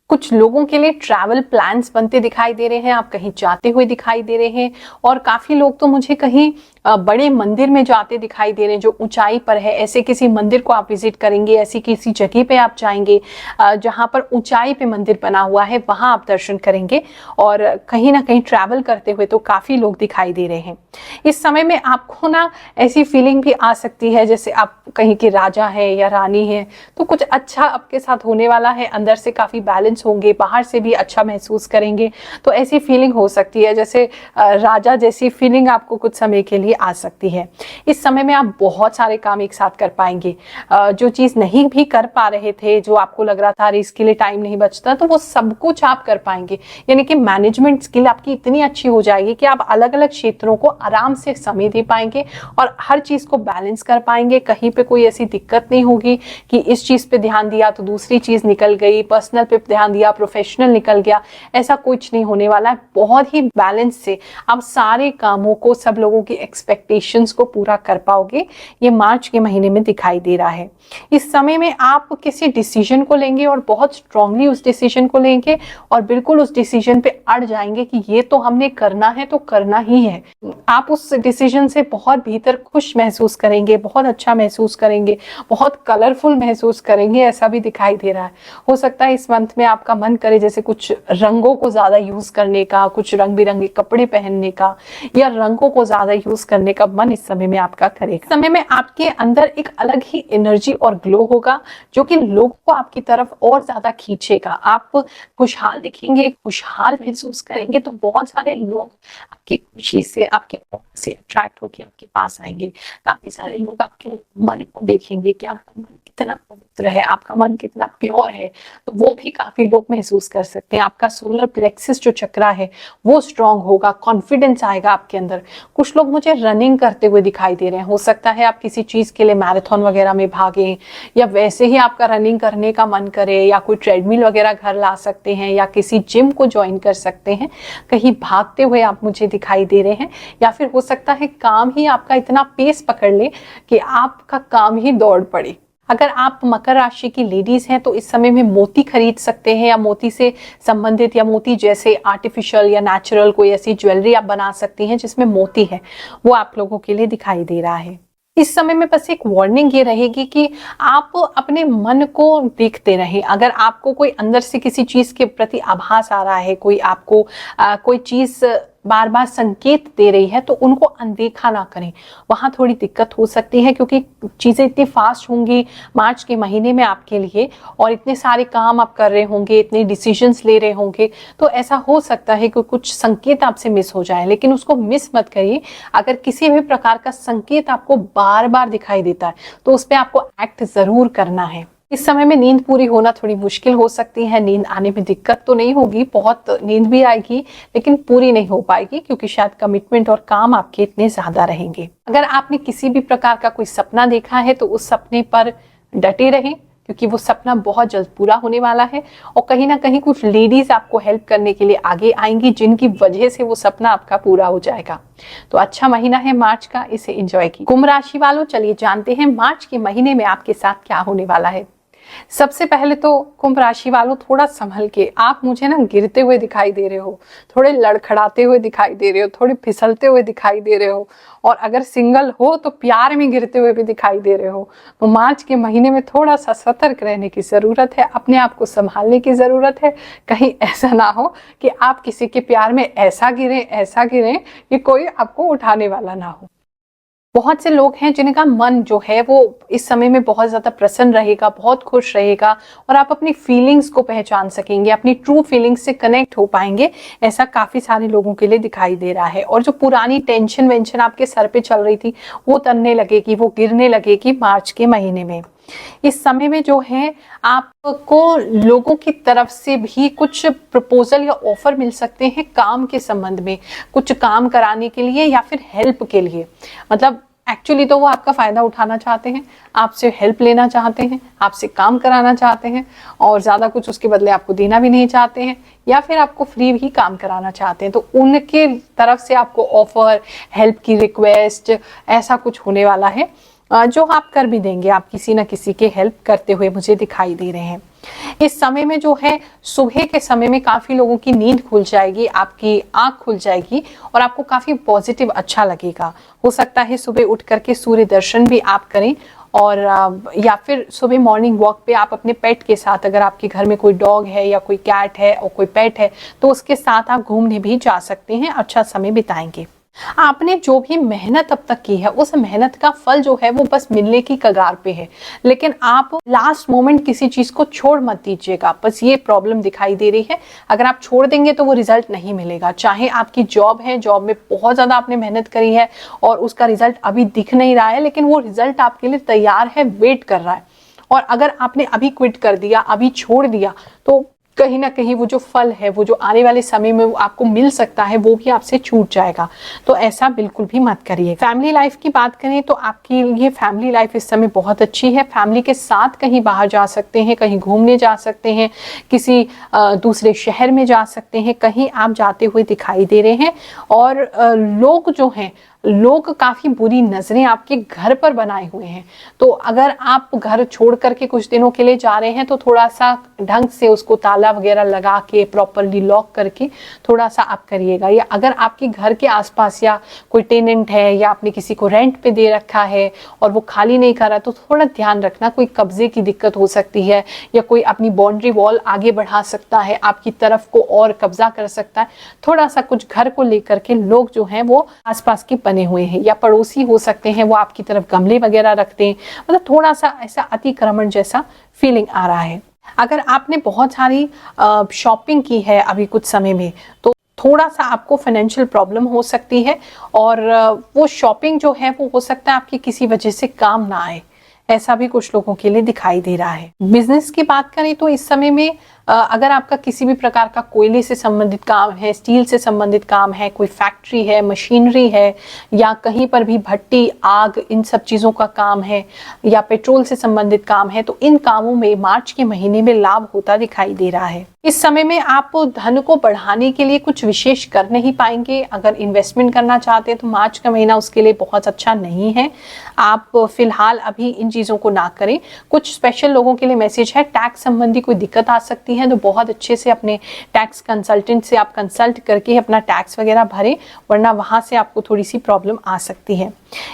कुछ लोगों के लिए ट्रैवल प्लान्स बनते दिखाई दे रहे हैं, आप कहीं जाते हुए दिखाई दे रहे हैं। और काफी लोग तो मुझे कहीं बड़े मंदिर में जाते दिखाई दे रहे हैं जो ऊंचाई पर है। ऐसे किसी मंदिर को आप विजिट करेंगे, ऐसी किसी जगह पे आप जाएंगे जहां पर ऊंचाई पे मंदिर बना हुआ है, वहां आप दर्शन करेंगे। और कहीं ना कहीं ट्रैवल करते हुए तो काफी लोग दिखाई दे रहे हैं। इस समय में आपको ना ऐसी फीलिंग भी आ सकती है जैसे आप कहीं के राजा है या रानी है, तो कुछ अच्छा आपके साथ होने वाला है। अंदर से काफी बैलेंस होंगे, बाहर से भी अच्छा महसूस करेंगे। तो ऐसी फीलिंग हो सकती है जैसे राजा जैसी फीलिंग आपको कुछ समय के लिए ये आ सकती है। इस समय में आप बहुत सारे काम एक साथ कर पाएंगे। जो चीज नहीं भी कर पा रहे थे, जो आपको लग रहा था अरे इसके लिए टाइम नहीं बचता, तो वो सब कुछ आप कर पाएंगे। यानी कि मैनेजमेंट स्किल आपकी इतनी अच्छी हो जाएगी कि आप अलग अलग क्षेत्रों को आराम से समय दे पाएंगे और हर चीज को बैलेंस कर पाएंगे। कहीं पे कोई ऐसी दिक्कत नहीं होगी कि इस चीज पे ध्यान दिया तो दूसरी चीज निकल गई, पर्सनल पे ध्यान दिया प्रोफेशनल निकल गया। ऐसा कुछ नहीं होने वाला है। बहुत ही बैलेंस से आप सारे कामों को, सब लोगों की एक्सपेक्टेशंस को पूरा कर पाओगे। ये मार्च के महीने में दिखाई दे रहा है। इस समय में आप किसी डिसीजन को लेंगे और बहुत स्ट्रांगली उस डिसीजन को लेंगे और बिल्कुल उस डिसीजन पे अड़ जाएंगे कि ये तो हमने करना है तो करना ही है। आप उस डिसीजन से बहुत भीतर खुश महसूस करेंगे, बहुत अच्छा महसूस करेंगे, बहुत कलरफुल महसूस करेंगे, ऐसा भी दिखाई दे रहा है। हो सकता है इस मंथ में आपका मन करे जैसे कुछ रंगों को ज्यादा यूज करने का, कुछ रंग बिरंगे कपड़े पहनने का या रंगों को ज्यादा यूज करने का मन इस समय में आपका करेगा। समय में आपके अंदर एक अलग ही एनर्जी और ग्लो होगा जो कि लोगों को आपकी तरफ और ज्यादा खींचेगा। आप खुशहाल दिखेंगे, खुशहाल महसूस करेंगे तो बहुत सारे लोग आपकी खुशी से, आपके से अट्रैक्ट होकर आपके पास आएंगे। काफी सारे लोग आपके मन को देखेंगे कि आपका मन कितना पवित्र है, आपका मन कितना प्योर है, तो वो भी काफी लोग महसूस कर सकते हैं। आपका सोलर प्लेक्सिस जो चक्रा है वो स्ट्रांग होगा, कॉन्फिडेंस आएगा आपके अंदर। कुछ लोग मुझे रनिंग करते हुए दिखाई दे रहे हैं। हो सकता है आप किसी चीज के लिए मैराथन वगैरह में भागें या वैसे ही आपका रनिंग करने का मन करे, या कोई ट्रेडमिल वगैरह घर ला सकते हैं या किसी जिम को ज्वाइन कर सकते हैं। कहीं भागते हुए आप मुझे दिखाई दे रहे हैं, या फिर हो सकता है काम ही आपका इतना पेस पकड़ ले कि आपका काम ही दौड़ पड़े। अगर आप मकर राशि की लेडीज हैं तो इस समय में मोती खरीद सकते हैं, या मोती से संबंधित या मोती जैसे आर्टिफिशियल या नेचुरल कोई ऐसी ज्वेलरी आप बना सकती हैं जिसमें मोती है, वो आप लोगों के लिए दिखाई दे रहा है। इस समय में बस एक वार्निंग ये रहेगी कि आप अपने मन को देखते रहें। अगर आपको कोई अंदर से किसी चीज के प्रति आभास आ रहा है, कोई आपको कोई चीज बार बार संकेत दे रही है, तो उनको अनदेखा ना करें। वहां थोड़ी दिक्कत हो सकती है क्योंकि चीजें इतनी फास्ट होंगी मार्च के महीने में आपके लिए, और इतने सारे काम आप कर रहे होंगे, इतने डिसीजंस ले रहे होंगे, तो ऐसा हो सकता है कि कुछ संकेत आपसे मिस हो जाए। लेकिन उसको मिस मत करिए। अगर किसी भी प्रकार का संकेत आपको बार बार दिखाई देता है तो उस पर आपको एक्ट जरूर करना है। इस समय में नींद पूरी होना थोड़ी मुश्किल हो सकती है। नींद आने में दिक्कत तो नहीं होगी, बहुत नींद भी आएगी, लेकिन पूरी नहीं हो पाएगी क्योंकि शायद कमिटमेंट और काम आपके इतने ज्यादा रहेंगे। अगर आपने किसी भी प्रकार का कोई सपना देखा है तो उस सपने पर डटे रहें क्योंकि वो सपना बहुत जल्द पूरा होने वाला है, और कहीं ना कहीं कुछ लेडीज आपको हेल्प करने के लिए आगे आएंगी जिनकी वजह से वो सपना आपका पूरा हो जाएगा। तो अच्छा महीना है मार्च का, इसे एंजॉय कीजिए। कुंभ राशि वालों, चलिए जानते हैं मार्च के महीने में आपके साथ क्या होने वाला है। सबसे पहले तो कुंभ राशि वालों थोड़ा संभल के, आप मुझे ना गिरते हुए दिखाई दे रहे हो, थोड़े लड़खड़ाते हुए दिखाई दे रहे हो, थोड़े फिसलते हुए दिखाई दे रहे हो, और अगर सिंगल हो तो प्यार में गिरते हुए भी दिखाई दे रहे हो। तो मार्च के महीने में थोड़ा सा सतर्क रहने की जरूरत है, अपने आप को संभालने की जरूरत है। कहीं ऐसा ना हो कि आप किसी के प्यार में ऐसा गिरें कि कोई आपको उठाने वाला ना हो। बहुत से लोग हैं जिनका मन जो है वो इस समय में बहुत ज्यादा प्रसन्न रहेगा, बहुत खुश रहेगा, और आप अपनी फीलिंग्स को पहचान सकेंगे, अपनी ट्रू फीलिंग्स से कनेक्ट हो पाएंगे। ऐसा काफी सारे लोगों के लिए दिखाई दे रहा है। और जो पुरानी टेंशन वेंशन आपके सर पे चल रही थी वो तनने लगेगी, वो गिरने लगेगी मार्च के महीने में। इस समय में जो है आपको लोगों की तरफ से भी कुछ प्रपोजल या ऑफर मिल सकते हैं काम के संबंध में, कुछ काम कराने के लिए या फिर हेल्प के लिए। मतलब एक्चुअली तो वो आपका फायदा उठाना चाहते हैं, आपसे हेल्प लेना चाहते हैं, आपसे काम कराना चाहते हैं, और ज्यादा कुछ उसके बदले आपको देना भी नहीं चाहते हैं, या फिर आपको फ्री भी काम कराना चाहते हैं। तो उनके तरफ से आपको ऑफर, हेल्प की रिक्वेस्ट, ऐसा कुछ होने वाला है जो आप कर भी देंगे। आप किसी ना किसी के हेल्प करते हुए मुझे दिखाई दे रहे हैं। इस समय में जो है सुबह के समय में काफी लोगों की नींद खुल जाएगी, आपकी आंख खुल जाएगी और आपको काफी पॉजिटिव अच्छा लगेगा। हो सकता है सुबह उठ करके सूर्य दर्शन भी आप करें, और या फिर सुबह मॉर्निंग वॉक पे आप अपने पेट के साथ, अगर आपके घर में कोई डॉग है या कोई कैट है और कोई पेट है तो उसके साथ आप घूमने भी जा सकते हैं, अच्छा समय बिताएंगे। आपने जो भी मेहनत अब तक की है उस मेहनत का फल जो है वो बस मिलने की कगार पे है, लेकिन आप लास्ट मोमेंट किसी चीज को छोड़ मत दीजिएगा, बस ये प्रॉब्लम दिखाई दे रही है। अगर आप छोड़ देंगे तो वो रिजल्ट नहीं मिलेगा। चाहे आपकी जॉब है, जॉब में बहुत ज्यादा आपने मेहनत करी है और उसका रिजल्ट अभी दिख नहीं रहा है, लेकिन वो रिजल्ट आपके लिए तैयार है, वेट कर रहा है। और अगर आपने अभी क्विट कर दिया, अभी छोड़ दिया, तो कहीं ना कहीं वो जो फल है, वो जो आने वाले समय में आपको मिल सकता है, वो भी आपसे छूट जाएगा। तो ऐसा बिल्कुल भी मत करिए। फैमिली लाइफ की बात करें तो आपकी ये फैमिली लाइफ इस समय बहुत अच्छी है। फैमिली के साथ कहीं बाहर जा सकते हैं, कहीं घूमने जा सकते हैं, किसी दूसरे शहर में जा सकते हैं, कहीं आप जाते हुए दिखाई दे रहे हैं। और लोग जो हैं, लोग काफी बुरी नजरें आपके घर पर बनाए हुए हैं। तो अगर आप घर छोड़ करके कुछ दिनों के लिए जा रहे हैं तो थोड़ा सा ढंग से उसको ताला वगैरह लगा के प्रॉपरली लॉक करके थोड़ा सा आप करिएगा। या अगर आपके घर के आसपास या कोई टेनेंट है या आपने किसी को रेंट पे दे रखा है और वो खाली नहीं कर रहा, तो थोड़ा ध्यान रखना, कोई कब्जे की दिक्कत हो सकती है या कोई अपनी बाउंड्री वॉल आगे बढ़ा सकता है, आपकी तरफ को और कब्जा कर सकता है। थोड़ा सा कुछ घर को लेकर के लोग जो हैं वो आसपास के बने हुए हैं, या पड़ोसी हो सकते हैं वो आपकी तरफ गमले वगैरह रखते हैं। मतलब थोड़ा सा ऐसा अतिक्रमण जैसा फीलिंग आ रहा है। अगर आपने बहुत सारी शॉपिंग की है अभी कुछ समय में, तो थोड़ा सा आपको फाइनेंशियल प्रॉब्लम हो सकती है और वो शॉपिंग जो है वो हो सकता है आपकी किसी वजह से काम ना आए। ऐसा भी कुछ लोगों के लिए दिखाई दे रहा है। बिजनेस की बात करें तो इस समय में अगर आपका किसी भी प्रकार का कोयले से संबंधित काम है, स्टील से संबंधित काम है, कोई फैक्ट्री है, मशीनरी है, या कहीं पर भी भट्टी, आग, इन सब चीज़ों का काम है, या पेट्रोल से संबंधित काम है, तो इन कामों में मार्च के महीने में लाभ होता दिखाई दे रहा है। इस समय में आप धन को बढ़ाने के लिए कुछ विशेष कर नहीं पाएंगे। अगर इन्वेस्टमेंट करना चाहते हैं तो मार्च का महीना उसके लिए बहुत अच्छा नहीं है। आप फिलहाल अभी इन चीज़ों को ना करें। कुछ स्पेशल लोगों के लिए मैसेज है, टैक्स संबंधी कोई दिक्कत आ सकती है तो बहुत अच्छे से अपने टैक्स कंसल्टेंट से आप कंसल्ट करके अपना टैक्स वगैरह भरें, वरना वहां से आपको थोड़ी सी प्रॉब्लम आ सकती है।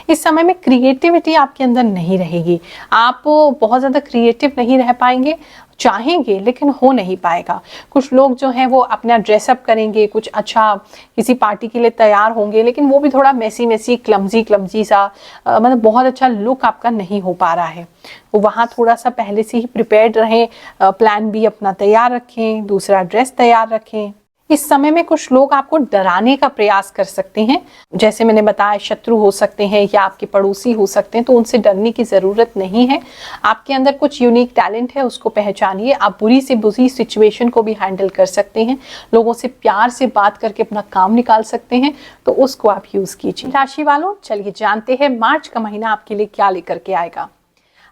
इस समय में क्रिएटिविटी आपके अंदर नहीं रहेगी, आप बहुत ज़्यादा क्रिएटिव नहीं रह पाएंगे। चाहेंगे लेकिन हो नहीं पाएगा। कुछ लोग जो हैं वो अपना ड्रेसअप करेंगे, कुछ अच्छा किसी पार्टी के लिए तैयार होंगे, लेकिन वो भी थोड़ा मेसी मेसी क्लमजी सा, मतलब बहुत अच्छा लुक आपका नहीं हो पा रहा है। वहाँ थोड़ा सा पहले से ही प्रिपेयर्ड रहें, प्लान बी अपना तैयार रखें, दूसरा ड्रेस तैयार रखें। इस समय में कुछ लोग आपको डराने का प्रयास कर सकते हैं, जैसे मैंने बताया शत्रु हो सकते हैं या आपके पड़ोसी हो सकते हैं, तो उनसे डरने की जरूरत नहीं है। आपके अंदर कुछ यूनिक टैलेंट है, उसको पहचानिए। आप बुरी से बुरी सिचुएशन को भी हैंडल कर सकते हैं, लोगों से प्यार से बात करके अपना काम निकाल सकते हैं, तो उसको आप यूज कीजिए। राशि वालों, चलिए जानते हैं मार्च का महीना आपके लिए क्या लेकर के आएगा।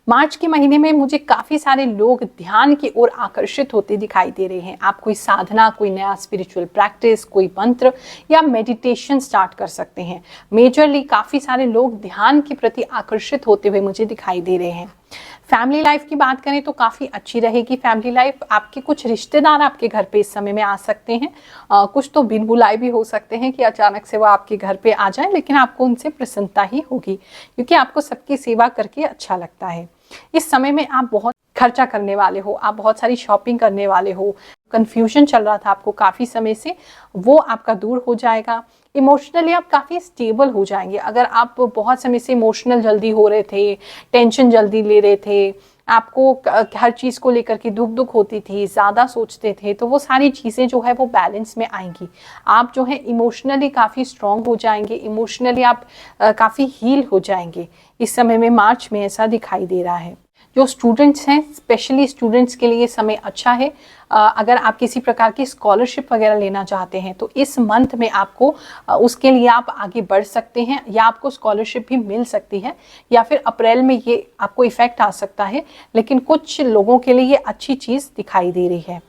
मार्च के महीने में मुझे काफी सारे लोग ध्यान की ओर आकर्षित होते दिखाई दे रहे हैं। आप कोई साधना, कोई नया स्पिरिचुअल प्रैक्टिस, कोई मंत्र या मेडिटेशन स्टार्ट कर सकते हैं। मेजरली काफी सारे लोग ध्यान के प्रति आकर्षित होते हुए मुझे दिखाई दे रहे हैं। फैमिली लाइफ की बात करें तो काफी अच्छी रहेगी फैमिली लाइफ। आपके कुछ रिश्तेदार आपके घर पे इस समय में आ सकते हैं, कुछ तो बिन बुलाए भी हो सकते हैं कि अचानक से वो आपके घर पे आ जाए, लेकिन आपको उनसे प्रसन्नता ही होगी क्योंकि आपको सबकी सेवा करके अच्छा लगता है। इस समय में आप बहुत खर्चा करने वाले हो, आप बहुत सारी शॉपिंग करने वाले हो। कंफ्यूजन चल रहा था आपको काफी समय से, वो आपका दूर हो जाएगा। इमोशनली आप काफी स्टेबल हो जाएंगे। अगर आप बहुत समय से इमोशनल जल्दी हो रहे थे, टेंशन जल्दी ले रहे थे, आपको हर चीज को लेकर के दुख होती थी, ज्यादा सोचते थे, तो वो सारी चीजें जो है वो बैलेंस में आएंगी। आप जो है इमोशनली काफी स्ट्रांग हो जाएंगे, इमोशनली आप काफी हील हो जाएंगे। इस समय में मार्च में ऐसा दिखाई दे रहा है। जो स्टूडेंट्स हैं, स्पेशली स्टूडेंट्स के लिए समय अच्छा है। अगर आप किसी प्रकार की स्कॉलरशिप वगैरह लेना चाहते हैं तो इस मंथ में आपको उसके लिए आप आगे बढ़ सकते हैं, या आपको स्कॉलरशिप भी मिल सकती है, या फिर अप्रैल में ये आपको इफेक्ट आ सकता है। लेकिन कुछ लोगों के लिए ये अच्छी चीज़ दिखाई दे रही है।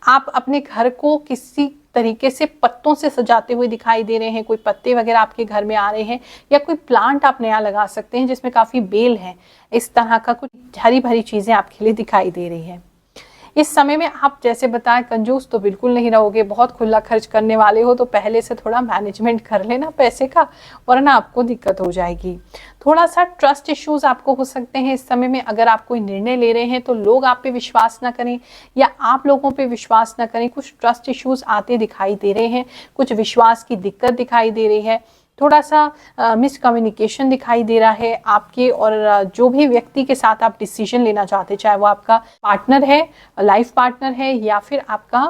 आप अपने घर को किसी तरीके से पत्तों से सजाते हुए दिखाई दे रहे हैं, कोई पत्ते वगैरह आपके घर में आ रहे हैं, या कोई प्लांट आप नया लगा सकते हैं जिसमें काफ़ी बेल है। इस तरह का कुछ हरी भरी चीज़ें आपके लिए दिखाई दे रही है। इस समय में आप जैसे बताएं कंजूस तो बिल्कुल नहीं रहोगे, बहुत खुला खर्च करने वाले हो, तो पहले से थोड़ा मैनेजमेंट कर लेना पैसे का, वरना आपको दिक्कत हो जाएगी। थोड़ा सा ट्रस्ट इश्यूज आपको हो सकते हैं इस समय में। अगर आप कोई निर्णय ले रहे हैं तो लोग आप पे विश्वास ना करें या आप लोगों पे विश्वास ना करें, कुछ ट्रस्ट इश्यूज आते दिखाई दे रहे हैं, कुछ विश्वास की दिक्कत दिखाई दे रही है। थोड़ा सा मिसकम्युनिकेशन दिखाई दे रहा है आपके और जो भी व्यक्ति के साथ आप डिसीजन लेना चाहते हैं, चाहे वो आपका पार्टनर है, लाइफ पार्टनर है, या फिर आपका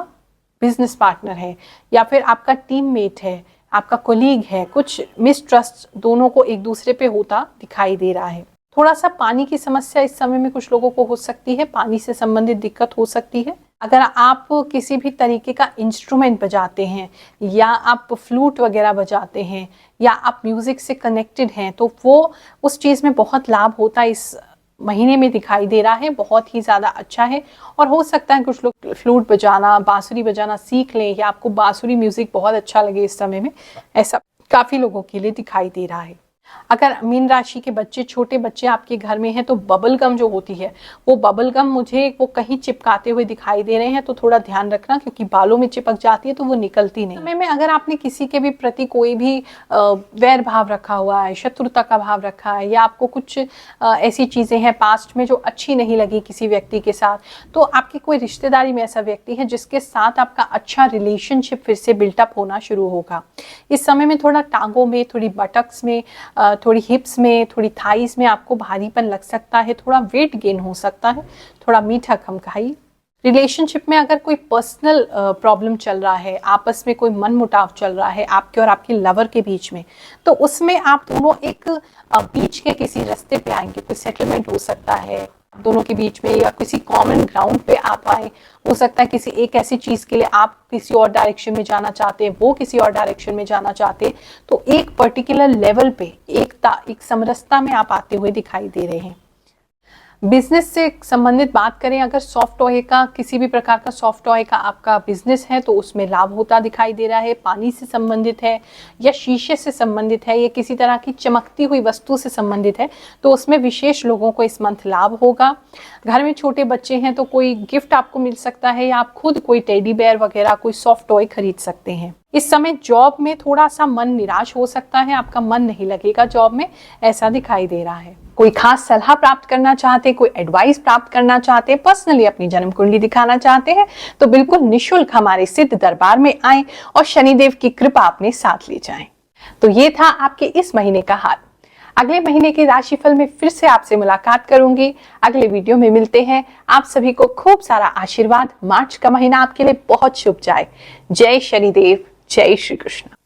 बिजनेस पार्टनर है, या फिर आपका टीममेट है, आपका कोलीग है, कुछ मिसट्रस्ट दोनों को एक दूसरे पे होता दिखाई दे रहा है। थोड़ा सा पानी की समस्या इस समय में कुछ लोगों को हो सकती है, पानी से संबंधित दिक्कत हो सकती है। अगर आप किसी भी तरीके का इंस्ट्रूमेंट बजाते हैं, या आप फ्लूट वगैरह बजाते हैं, या आप म्यूजिक से कनेक्टेड हैं, तो वो उस चीज़ में बहुत लाभ होता है इस महीने में दिखाई दे रहा है, बहुत ही ज़्यादा अच्छा है। और हो सकता है कुछ लोग फ्लूट बजाना, बांसुरी बजाना सीख लें, या आपको बांसुरी म्यूजिक बहुत अच्छा लगे इस समय में, ऐसा काफ़ी लोगों के लिए दिखाई दे रहा है। अगर मीन राशि के बच्चे, छोटे बच्चे आपके घर में हैं, तो बबल गम जो होती है, वो बबल गम मुझे वो कहीं चिपकाते हुए दिखाई दे रहे हैं, तो थोड़ा ध्यान रखना, क्योंकि बालों में चिपक जाती है तो वो निकलती नहीं। समय में अगर आपने किसी के भी प्रति कोई भी वैर भाव रखा हुआ है, शत्रुता का भाव रखा है, या आपको कुछ ऐसी चीजें हैं पास्ट में जो अच्छी नहीं लगी किसी व्यक्ति के साथ, तो आपकी कोई रिश्तेदारी में ऐसा व्यक्ति है जिसके साथ आपका अच्छा रिलेशनशिप फिर से बिल्टअप होना शुरू होगा। इस समय में थोड़ा टांगों में, थोड़ी बटक्स में, थोड़ी हिप्स में, थोड़ी थाइस में आपको भारीपन लग सकता है, थोड़ा वेट गेन हो सकता है, थोड़ा मीठा कम खाइए। रिलेशनशिप में अगर कोई पर्सनल प्रॉब्लम चल रहा है, आपस में कोई मनमुटाव चल रहा है आपके और आपके लवर के बीच में, तो उसमें आप दोनों एक बीच के किसी रास्ते पे आएंगे। कोई सेटलमेंट हो सकता है दोनों के बीच में, या किसी कॉमन ग्राउंड पे आप आए। हो सकता है किसी एक ऐसी चीज के लिए आप किसी और डायरेक्शन में जाना चाहते हैं, वो किसी और डायरेक्शन में जाना चाहते हैं, तो एक पर्टिकुलर लेवल पे एक समरसता में आप आते हुए दिखाई दे रहे हैं। बिजनेस से संबंधित बात करें, अगर सॉफ्ट टॉय का, किसी भी प्रकार का सॉफ्ट टॉय का आपका बिजनेस है, तो उसमें लाभ होता दिखाई दे रहा है। पानी से संबंधित है, या शीशे से संबंधित है, या किसी तरह की चमकती हुई वस्तु से संबंधित है, तो उसमें विशेष लोगों को इस मंथ लाभ होगा। घर में छोटे बच्चे हैं तो कोई गिफ्ट आपको मिल सकता है, या आप खुद कोई टेडी बेयर वगैरह कोई सॉफ्ट टॉय खरीद सकते हैं। इस समय जॉब में थोड़ा सा मन निराश हो सकता है, आपका मन नहीं लगेगा जॉब में, ऐसा दिखाई दे रहा है। कोई खास सलाह प्राप्त करना चाहते हैं, कोई एडवाइस प्राप्त करना चाहते हैं, पर्सनली अपनी जन्म कुंडली दिखाना चाहते हैं, तो बिल्कुल निशुल्क हमारे सिद्ध दरबार में आएं और शनिदेव की कृपा अपने साथ ले जाएं। तो ये था आपके इस महीने का हाल। अगले महीने के राशिफल में फिर से आपसे मुलाकात करूंगी। अगले वीडियो में मिलते हैं। आप सभी को खूब सारा आशीर्वाद। मार्च का महीना आपके लिए बहुत शुभ जाए। जय शनिदेव, जय श्री कृष्ण।